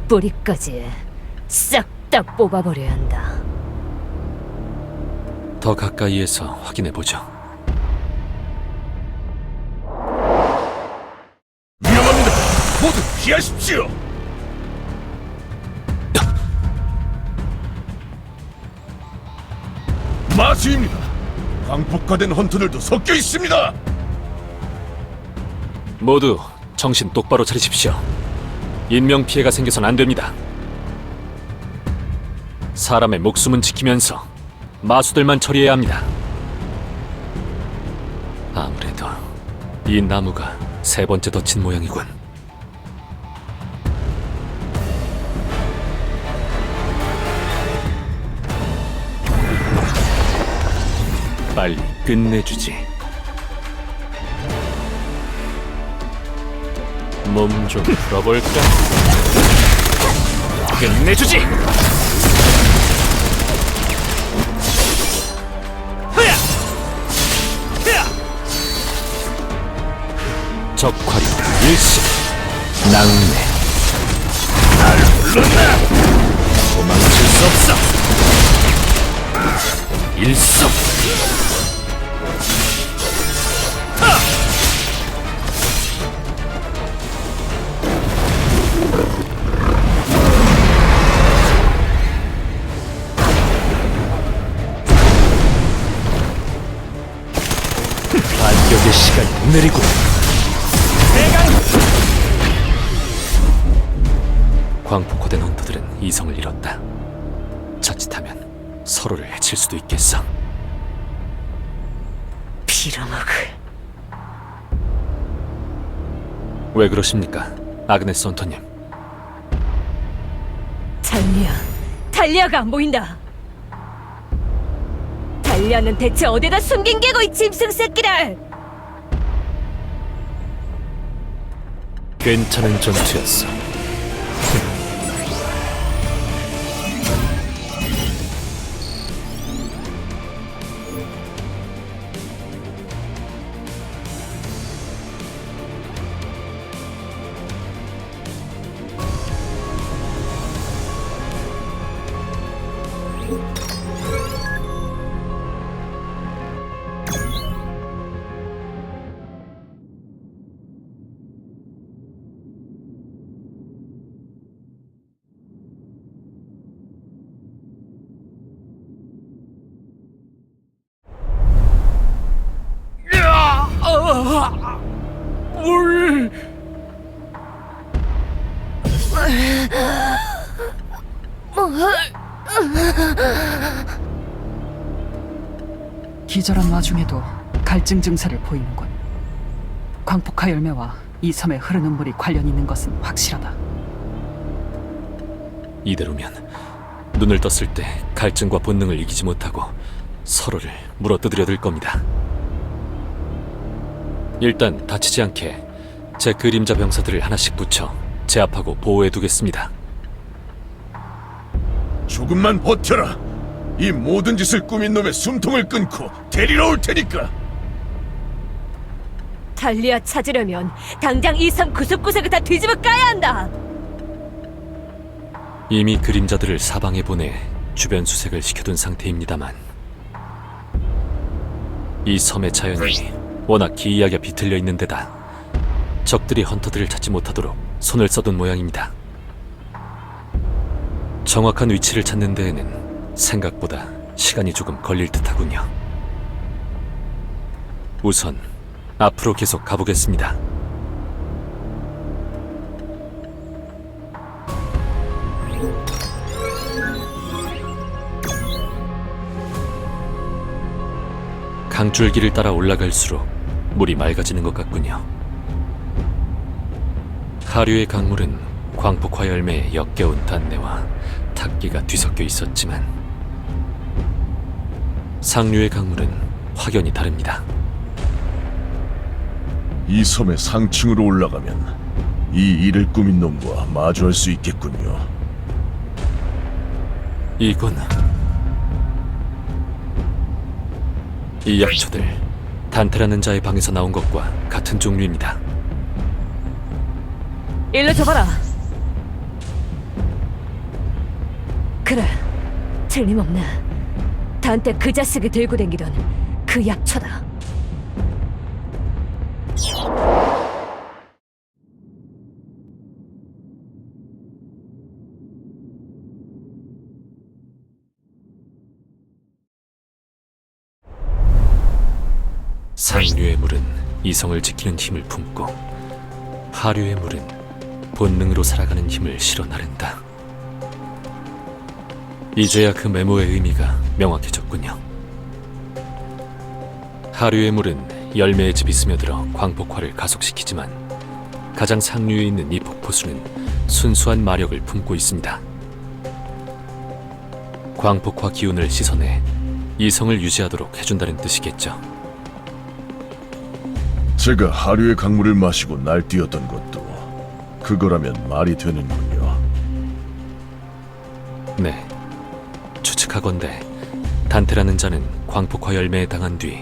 뿌리까지 싹 다 뽑아버려야 한다.
더 가까이에서 확인해보죠.
위험합니다. 모두 피하십시오. 마수입니다. 광폭화된 헌터들도 섞여 있습니다.
모두 정신 똑바로 차리십시오. 인명피해가 생겨선 안 됩니다. 사람의 목숨은 지키면서 마수들만 처리해야 합니다. 아무래도 이 나무가 세 번째 덫인 모양이군. 빨리 끝내주지. 몸 좀 풀어볼까? 끝내주지! 흐야! 흐야! 적화류 일시 낭매. 날 불렀나? 도망칠 수 없어. 일섭. 하! 내리고 광폭화된 헌터들은 이성을 잃었다. 자칫하면 서로를 해칠 수도 있겠어.
빌어먹을.
왜 그러십니까, 아그네스 헌터님?
달리아가 안 보인다. 달리아는 대체 어디다 숨긴 게고 이 짐승 새끼를!
괜찮은 전투였어.
뭘?
기절한 와중에도 갈증 증세를 보이는군. 광폭화 열매와 이 섬에 흐르는 물이 관련 있는 것은 확실하다.
이대로면 눈을 떴을 때 갈증과 본능을 이기지 못하고 서로를 물어뜯으려 들 겁니다. 일단 다치지 않게 제 그림자 병사들을 하나씩 붙여 제압하고 보호해두겠습니다.
조금만 버텨라. 이 모든 짓을 꾸민 놈의 숨통을 끊고 데리러 올 테니까.
달리아 찾으려면 당장 이 섬 구석구석을 다 뒤집어 까야 한다.
이미 그림자들을 사방에 보내 주변 수색을 시켜둔 상태입니다만 이 섬의 자연이 워낙 기이하게 비틀려 있는 데다 적들이 헌터들을 찾지 못하도록 손을 써둔 모양입니다. 정확한 위치를 찾는 데에는 생각보다 시간이 조금 걸릴 듯하군요. 우선 앞으로 계속 가보겠습니다. 강줄기를 따라 올라갈수록 물이 맑아지는 것 같군요. 하류의 강물은 광폭화 열매의 역겨운 단내와 탁기가 뒤섞여 있었지만 상류의 강물은 확연히 다릅니다.
이 섬의 상층으로 올라가면 이 일을 꾸민 놈과 마주할 수 있겠군요.
이건 이 약초들 단테라는 자의 방에서 나온 것과 같은 종류입니다.
일로 줘봐라. 그래, 틀림없네. 단테 그 자식이 들고 댕기던 그 약초다.
상류의 물은 이성을 지키는 힘을 품고 하류의 물은 본능으로 살아가는 힘을 실어 나른다. 이제야 그 메모의 의미가 명확해졌군요. 하류의 물은 열매의 즙이 스며들어 광폭화를 가속시키지만 가장 상류에 있는 이 폭포수는 순수한 마력을 품고 있습니다. 광폭화 기운을 씻어내 이성을 유지하도록 해준다는 뜻이겠죠.
제가 하류의 강물을 마시고 날뛰었던 것도 그거라면 말이 되는군요.
네, 추측하건대 단테라는 자는 광폭화 열매에 당한 뒤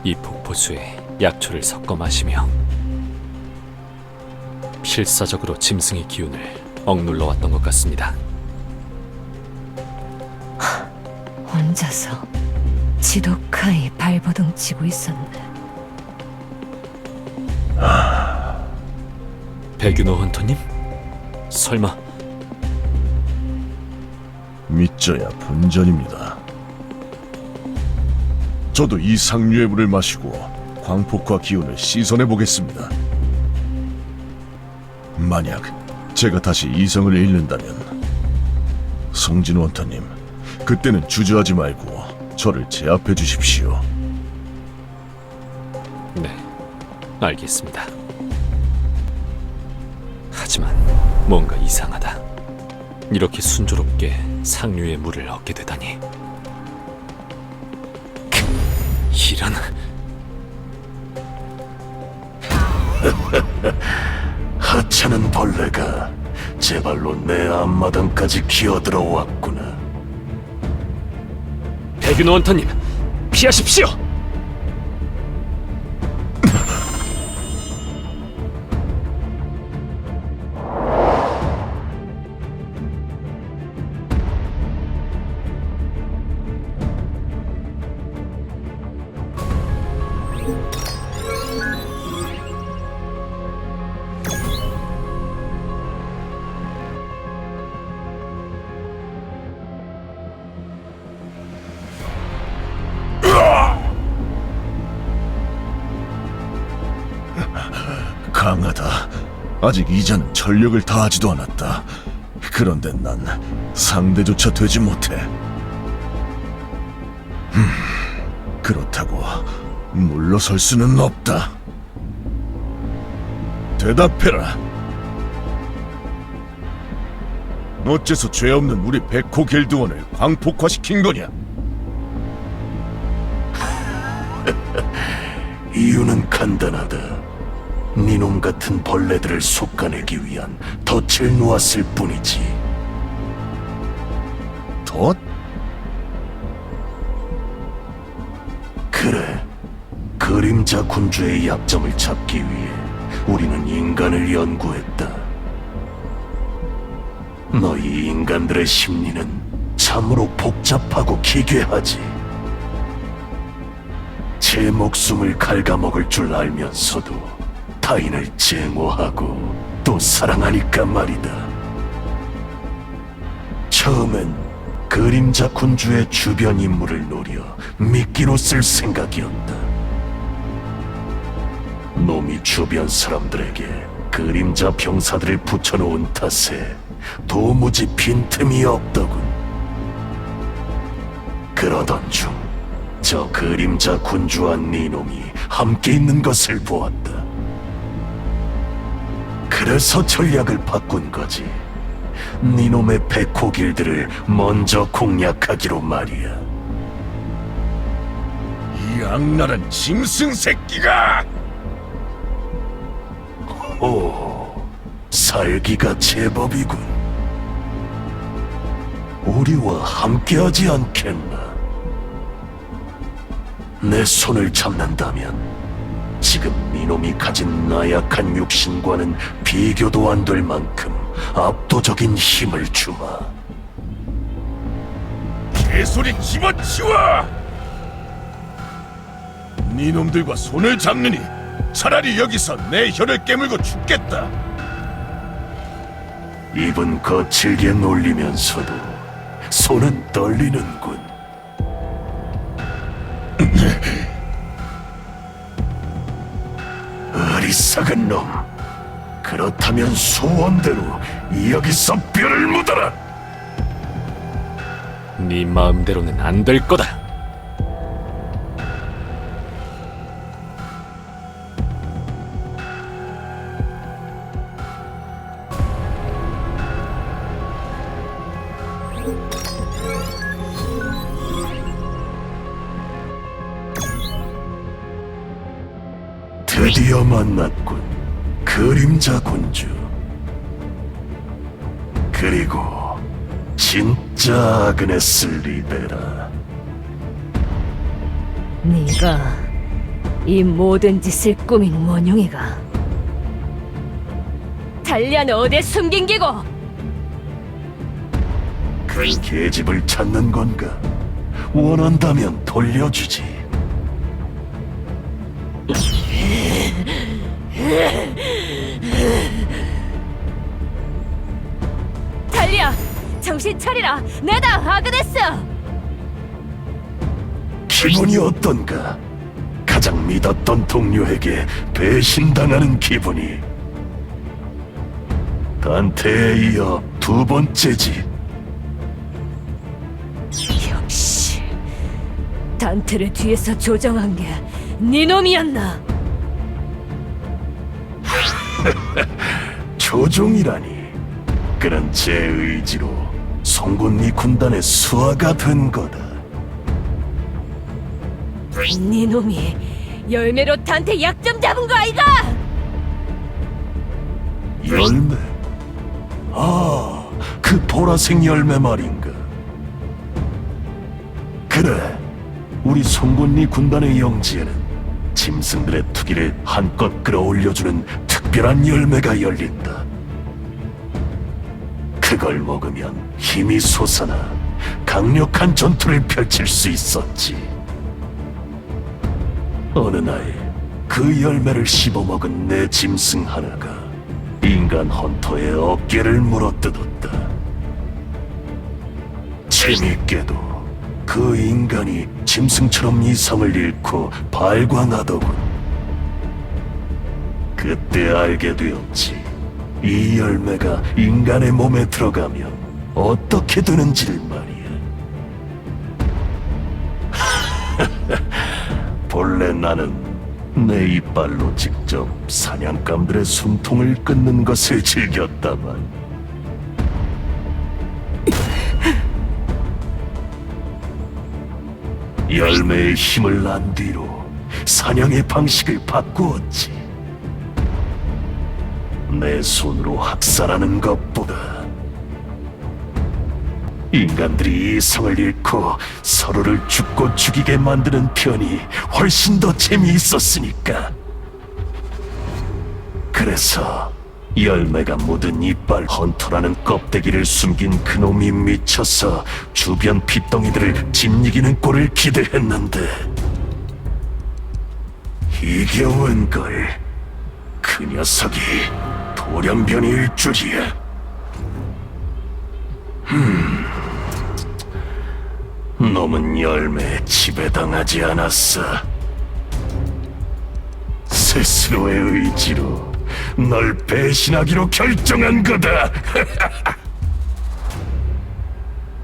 이 폭포수에 약초를 섞어 마시며 필사적으로 짐승의 기운을 억눌러 왔던 것 같습니다.
혼자서 지독하게 발버둥 치고 있었네.
백윤호 헌터님? 설마
믿져야 본전입니다. 저도 이 상류의 물을 마시고 광폭화 기운을 시선해 보겠습니다. 만약 제가 다시 이성을 잃는다면 성진 원터님, 그때는 주저하지 말고 저를 제압해 주십시오.
네, 알겠습니다. 하지만 뭔가 이상하다. 이렇게 순조롭게 상류의 물을 얻게 되다니. 이런...
하찮은 벌레가 제발로 내 앞마당까지 기어들어왔구나.
백윤 원터님, 피하십시오!
강하다. 아직 이자는 전력을 다하지도 않았다. 그런데 난 상대조차 되지 못해. 그렇다고 물러설 수는 없다. 대답해라. 어째서 죄 없는 우리 백호 길드원을 광폭화시킨 거냐?
이유는 간단하다. 니놈 같은 벌레들을 솎아내기 위한 덫을 놓았을 뿐이지.
덫?
그래, 그림자 군주의 약점을 잡기 위해 우리는 인간을 연구했다. 너희 인간들의 심리는 참으로 복잡하고 기괴하지. 제 목숨을 갉아먹을 줄 알면서도 타인을 증오하고 또 사랑하니까 말이다. 처음엔 그림자 군주의 주변 인물을 노려 미끼로 쓸 생각이었다. 놈이 주변 사람들에게 그림자 병사들을 붙여놓은 탓에 도무지 빈틈이 없더군. 그러던 중 저 그림자 군주와 니놈이 함께 있는 것을 보았다. 그래서 전략을 바꾼 거지. 니놈의 백호 길드를 먼저 공략하기로 말이야.
이 악랄한 짐승 새끼가!
오, 살기가 제법이군. 우리와 함께하지 않겠나? 내 손을 잡는다면 지금 니놈이 가진 나약한 육신과는 비교도 안 될 만큼 압도적인 힘을 주마.
개소리 집어치워! 니놈들과 손을 잡느니 차라리 여기서 내 혀를 깨물고 죽겠다.
입은 거칠게 놀리면서도 손은 떨리는군. 어리석은 놈. 그렇다면 소원대로 여기서 뼈를 묻어라.
네 마음대로는 안 될 거다.
드디어 만났군, 그림자 군주. 그리고 진짜 아그네스 리베라.
네가 이 모든 짓을 꾸민 원흉이가 달리아는 어디에 숨긴 기고?
그 계집을 찾는 건가? 원한다면 돌려주지.
달리아, 정신 차리라. 내다 아그네스.
기분이 어떤가? 가장 믿었던 동료에게 배신당하는 기분이. 단테에 이어 두 번째지.
역시 단테를 뒤에서 조정한 게 네 놈이었나?
조종이라니. 그런 제 의지로 송곳니 군단의 수하가 된 거다.
네 놈이 열매로 단테 약점 잡은 거 아이가?
열매? 아, 그 보라색 열매 말인가. 그래, 우리 송곳니 군단의 영지에는 짐승들의 투기를 한껏 끌어올려주는 특별한 열매가 열린다. 그걸 먹으면 힘이 솟아나 강력한 전투를 펼칠 수 있었지. 어느 날 그 열매를 씹어먹은 내 짐승 하나가 인간 헌터의 어깨를 물어뜯었다. 재밌게도 그 인간이 짐승처럼 이성을 잃고 발광하더군. 그때 알게 되었지. 이 열매가 인간의 몸에 들어가면 어떻게 되는지를 말이야. 본래 나는 내 이빨로 직접 사냥감들의 숨통을 끊는 것을 즐겼다만 열매의 힘을 난 뒤로 사냥의 방식을 바꾸었지. 내 손으로 학살하는 것보다 인간들이 이성을 잃고 서로를 죽고 죽이게 만드는 편이 훨씬 더 재미있었으니까. 그래서 열매가 묻은 이빨 헌터라는 껍데기를 숨긴 그놈이 미쳐서 주변 핏덩이들을 짓이기는 꼴을 기대했는데 이게 웬걸. 그 녀석이 돌연변이일 줄이야. 놈은 열매에 지배당하지 않았어. 스스로의 의지로 널 배신하기로 결정한 거다.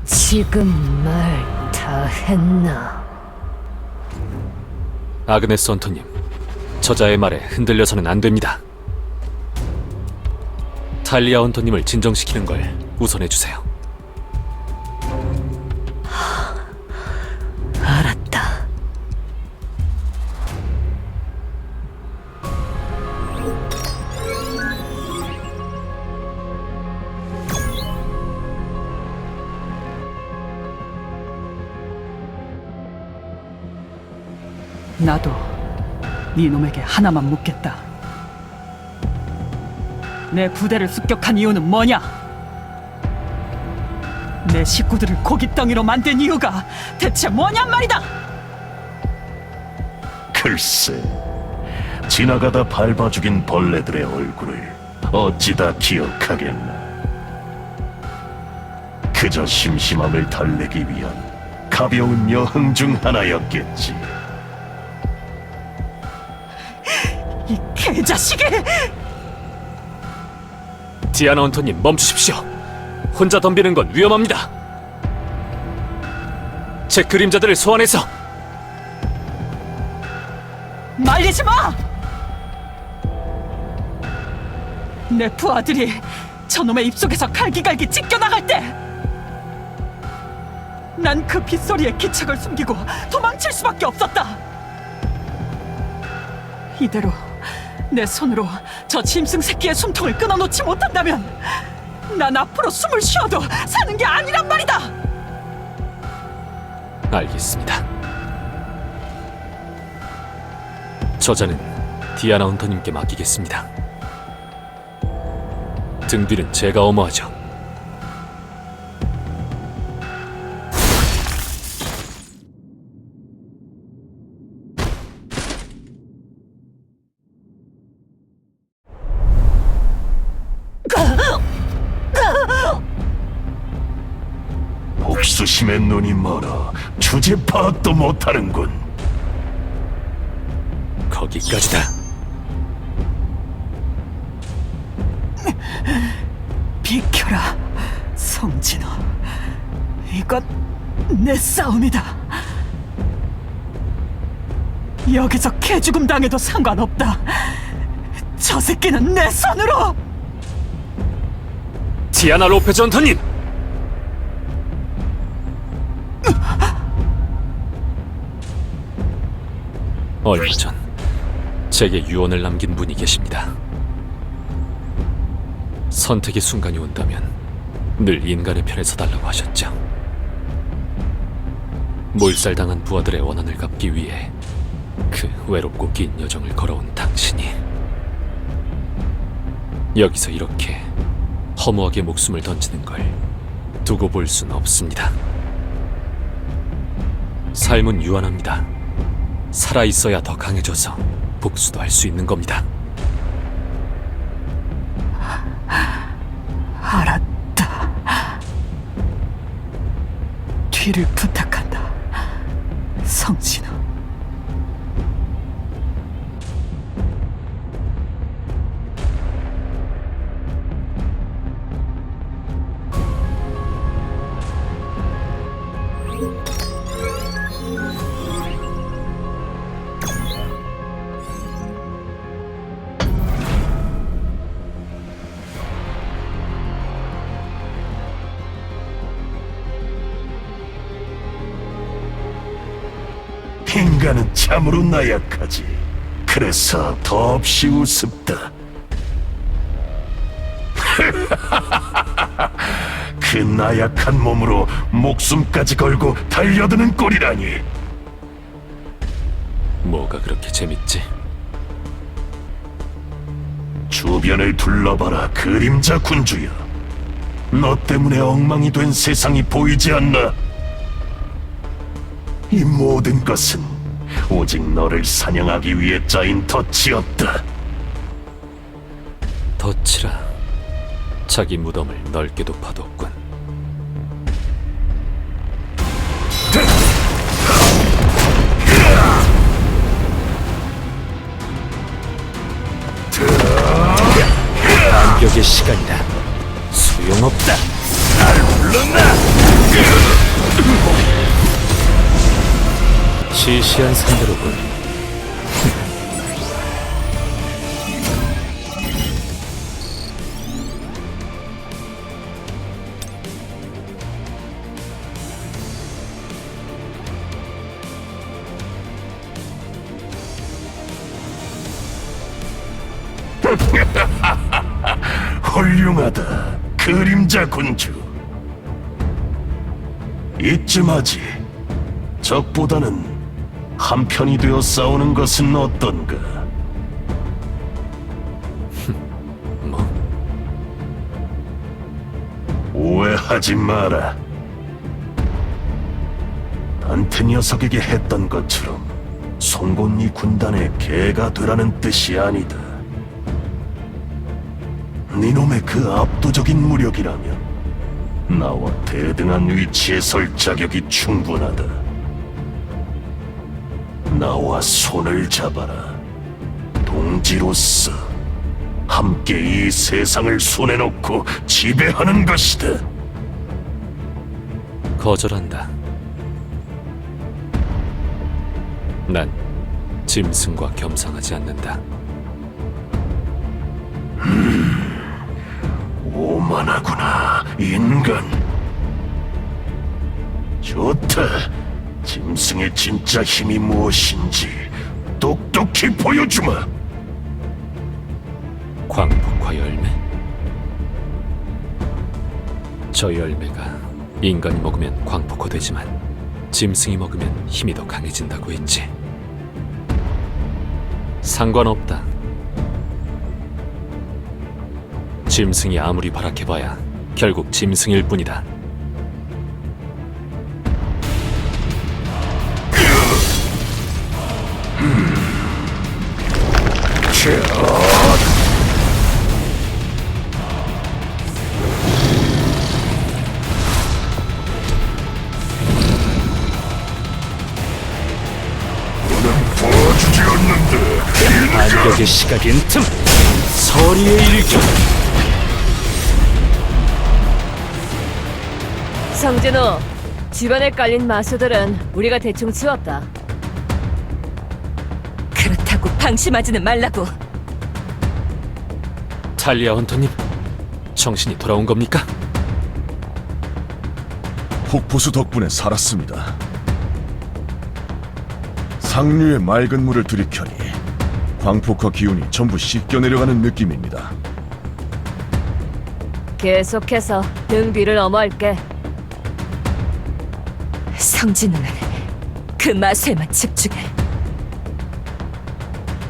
지금 말 다 했나?
아그네스 헌터님, 저자의 말에 흔들려서는 안 됩니다. 탈리아 헌터님을 진정시키는 걸 우선해 주세요.
알았다.
나도 네 놈에게 하나만 묻겠다. 내 부대를 습격한 이유는 뭐냐? 내 식구들을 고깃덩이로 만든 이유가 대체 뭐냔 말이다!
글쎄, 지나가다 밟아 죽인 벌레들의 얼굴을 어찌다 기억하겠나. 그저 심심함을 달래기 위한 가벼운 여흥 중 하나였겠지.
이 개자식이!
디아나 헌터님, 멈추십시오. 혼자 덤비는 건 위험합니다. 제 그림자들을 소환해서
말리지 마! 내 부하들이 저놈의 입속에서 갈기갈기 찢겨나갈 때 난 그 빗소리에 기척을 숨기고 도망칠 수밖에 없었다. 이대로 내 손으로 저 짐승 새끼의 숨통을 끊어놓지 못한다면 난 앞으로 숨을 쉬어도 사는 게 아니란 말이다.
알겠습니다. 저자는 디아나 헌터님께 맡기겠습니다. 등 뒤는 제가 엄호하죠.
복수심의 눈이 멀어 주제 파악도 못하는군.
거기까지다.
비켜라, 성진우. 이건 내 싸움이다. 여기서 개죽음 당해도 상관없다. 저 새끼는 내 손으로!
디아나 로페즈 헌터님! 얼마 전 제게 유언을 남긴 분이 계십니다. 선택의 순간이 온다면 늘 인간의 편에 서달라고 하셨죠. 몰살당한 부하들의 원한을 갚기 위해 그 외롭고 긴 여정을 걸어온 당신이 여기서 이렇게 허무하게 목숨을 던지는 걸 두고 볼 순 없습니다. 삶은 유한합니다. 살아있어야 더 강해져서 복수도 할 수 있는 겁니다.
알았다. 뒤를 부탁한다, 성진우.
인간은 참으로 나약하지. 그래서 더없이 우습다. 그 나약한 몸으로 목숨까지 걸고 달려드는 꼴이라니.
뭐가 그렇게 재밌지?
주변을 둘러봐라, 그림자 군주야. 너 때문에 엉망이 된 세상이 보이지 않나? 이 모든 것은 오직 너를 사냥하기 위해 짜인 덫이었다.
덫이라 자기 무덤을 넓게도 파뒀군. 반격의 시간이다. 소용없다.
날 불렀나?
시시한 상대로군.
훌륭하다, 그림자 군주. 이쯤하지. 적보다는 한편이 되어 싸우는 것은 어떤가?
뭐?
오해하지 마라. 단테 녀석에게 했던 것처럼 송곳니 군단의 개가 되라는 뜻이 아니다. 니놈의 그 압도적인 무력이라면 나와 대등한 위치에 설 자격이 충분하다. 나와 손을 잡아라. 동지로서 함께 이 세상을 손에 놓고 지배하는 것이다.
거절한다. 난 짐승과 겸상하지 않는다.
오만하구나, 인간. 좋다. 짐승의 진짜 힘이 무엇인지 똑똑히 보여주마.
광폭화 열매? 저 열매가 인간이 먹으면 광폭화되지만 짐승이 먹으면 힘이 더 강해진다고 했지. 상관없다. 짐승이 아무리 발악해봐야 결국 짐승일 뿐이다.
너는 도와주지 않는다.
적의 시각인 틈 서리의 일격.
성진호, 주변에 깔린 마수들은 우리가 대충 치웠다.
그렇다고 방심하지는 말라고.
탈리아 헌터님, 정신이 돌아온 겁니까?
폭포수 덕분에 살았습니다. 상류의 맑은 물을 들이켜니 광폭화 기운이 전부 씻겨 내려가는 느낌입니다.
계속해서 등 뒤를 엄호할게.
성진우는 그 마술만 집중해.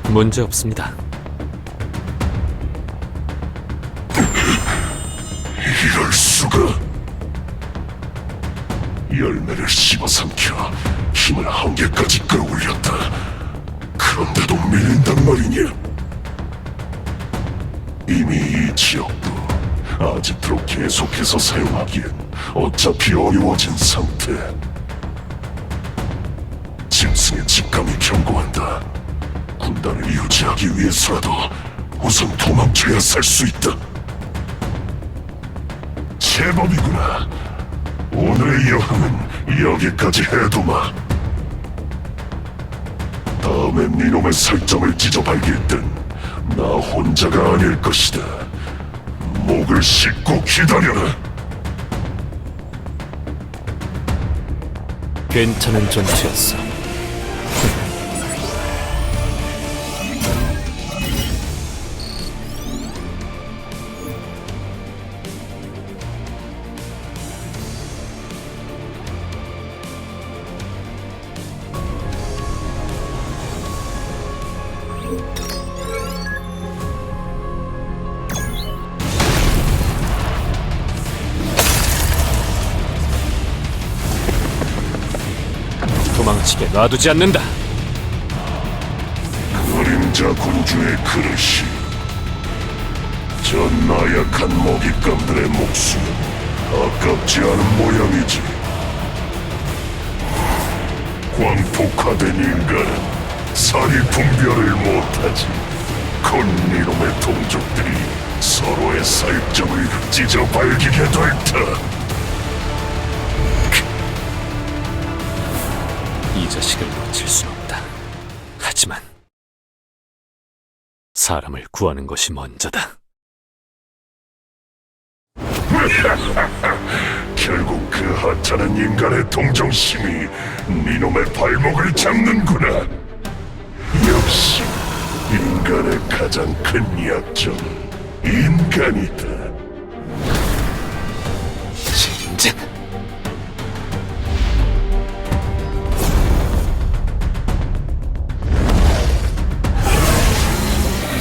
문제 없습니다.
이럴 수가. 열매를 씹어삼켜 힘을 한계까지 끌어올렸다. 그런데도 밀린단 말이냐? 이미 이 지역도 아지트로 계속해서 사용하기엔 어차피 어려워진 상태. 짐승의 직감이 경고한다. 군단을 유지하기 위해서라도 우선 도망쳐야 살 수 있다. 제법이구나. 오늘의 여행은 여기까지 해두마. 다음에 니놈의 살점을 찢어발길 땐 나 혼자가 아닐 것이다. 목을 씻고 기다려라.
괜찮은 전투였어. 도망치게 놔두지 않는다.
그림자 군주의 그릇이 저 나약한 먹잇감들의 목숨 아깝지 않은 모양이지. 광폭화된 인간은 살이 분별을 못하지. 곧 이놈의 동족들이 서로의 살점을 찢어 발기게 될 터.
이 자식을 놓칠 수 없다. 하지만 사람을 구하는 것이 먼저다.
결국 그 하찮은 인간의 동정심이 니놈의 발목을 잡는구나. 역시 인간의 가장 큰 약점은 인간이다.
젠장.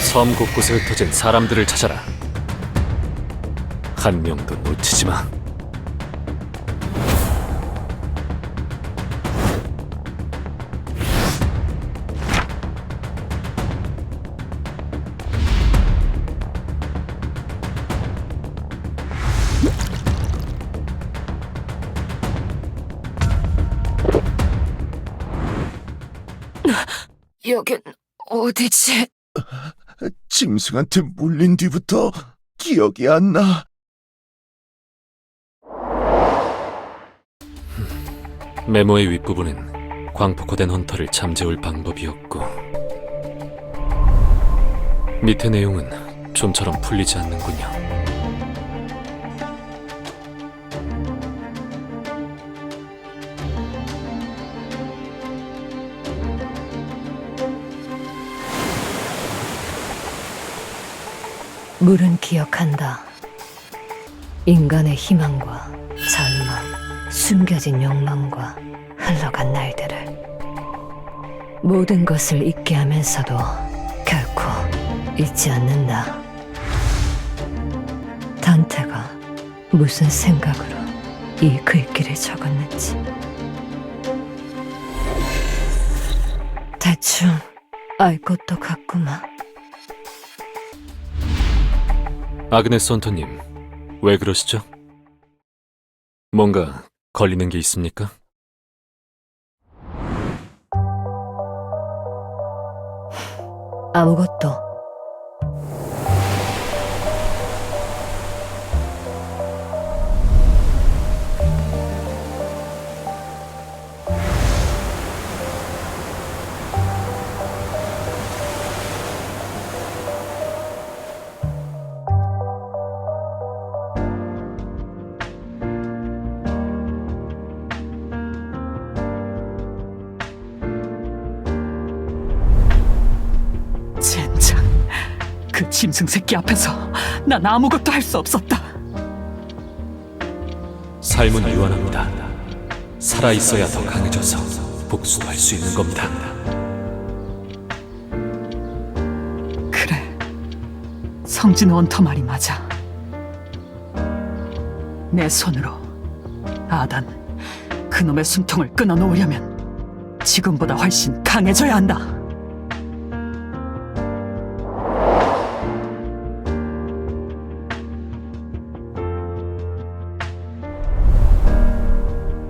섬 곳곳에 흩어진 사람들을 찾아라. 한 명도 놓치지 마.
여긴 어디지?
짐승한테 물린 뒤부터 기억이 안 나.
메모의 윗부분은 광폭화된 헌터를 잠재울 방법이었고, 밑의 내용은 좀처럼 풀리지 않는군요.
물은 기억한다. 인간의 희망과 절망, 숨겨진 욕망과 흘러간 날들을. 모든 것을 잊게 하면서도 결코 잊지 않는다. 단테가 무슨 생각으로 이 글귀를 적었는지 대충 알 것도 같구만.
아그네스 헌터님, 왜 그러시죠? 뭔가 걸리는 게 있습니까?
아무것도.
젠장, 그 짐승 새끼 앞에서 난 아무것도 할 수 없었다.
삶은 유한합니다. 살아있어야 더 강해져서 복수도 할 수 있는 겁니다.
그래, 성진 원터 말이 맞아. 내 손으로 아단, 그놈의 숨통을 끊어놓으려면 지금보다 훨씬 강해져야 한다.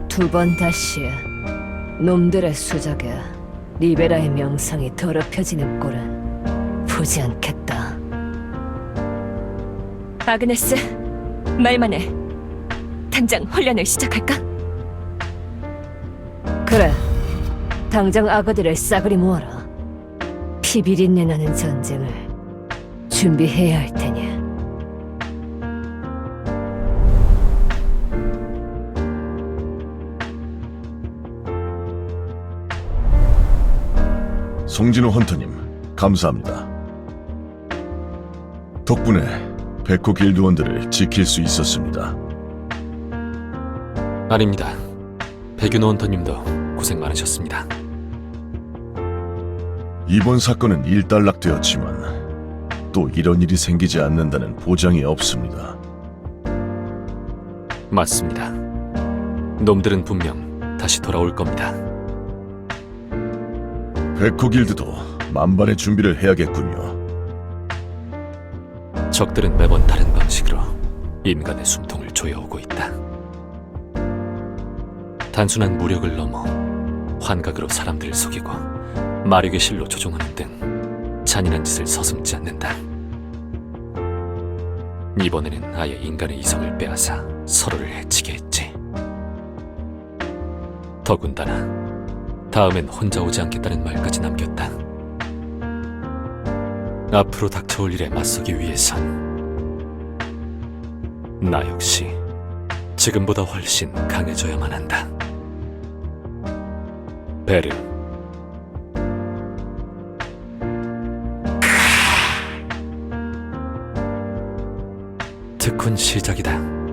두 번 다시 놈들의 수작에 리베라의 명성이 더럽혀지는 꼴은 보지 않겠다.
아그네스, 말만 해. 당장 훈련을 시작할까?
그래, 당장 아가들을 싸그리 모아라. 피비린내 나는 전쟁을 준비해야 할 테니.
송진호 헌터님, 감사합니다. 덕분에 백호 길드원들을 지킬 수 있었습니다.
아닙니다. 백윤호 헌터님도 고생 많으셨습니다.
이번 사건은 일단락되었지만 또 이런 일이 생기지 않는다는 보장이 없습니다.
맞습니다. 놈들은 분명 다시 돌아올 겁니다.
백호 길드도 만반의 준비를 해야겠군요.
적들은 매번 다른 방식으로 인간의 숨통을 조여오고 있다. 단순한 무력을 넘어 환각으로 사람들을 속이고 마력의 실로 조종하는 등 잔인한 짓을 서슴지 않는다. 이번에는 아예 인간의 이성을 빼앗아 서로를 해치게 했지. 더군다나 다음엔 혼자 오지 않겠다는 말까지 남겼다. 앞으로 닥쳐올 일에 맞서기 위해선 나 역시 지금보다 훨씬 강해져야만 한다. 베르. 특훈 시작이다.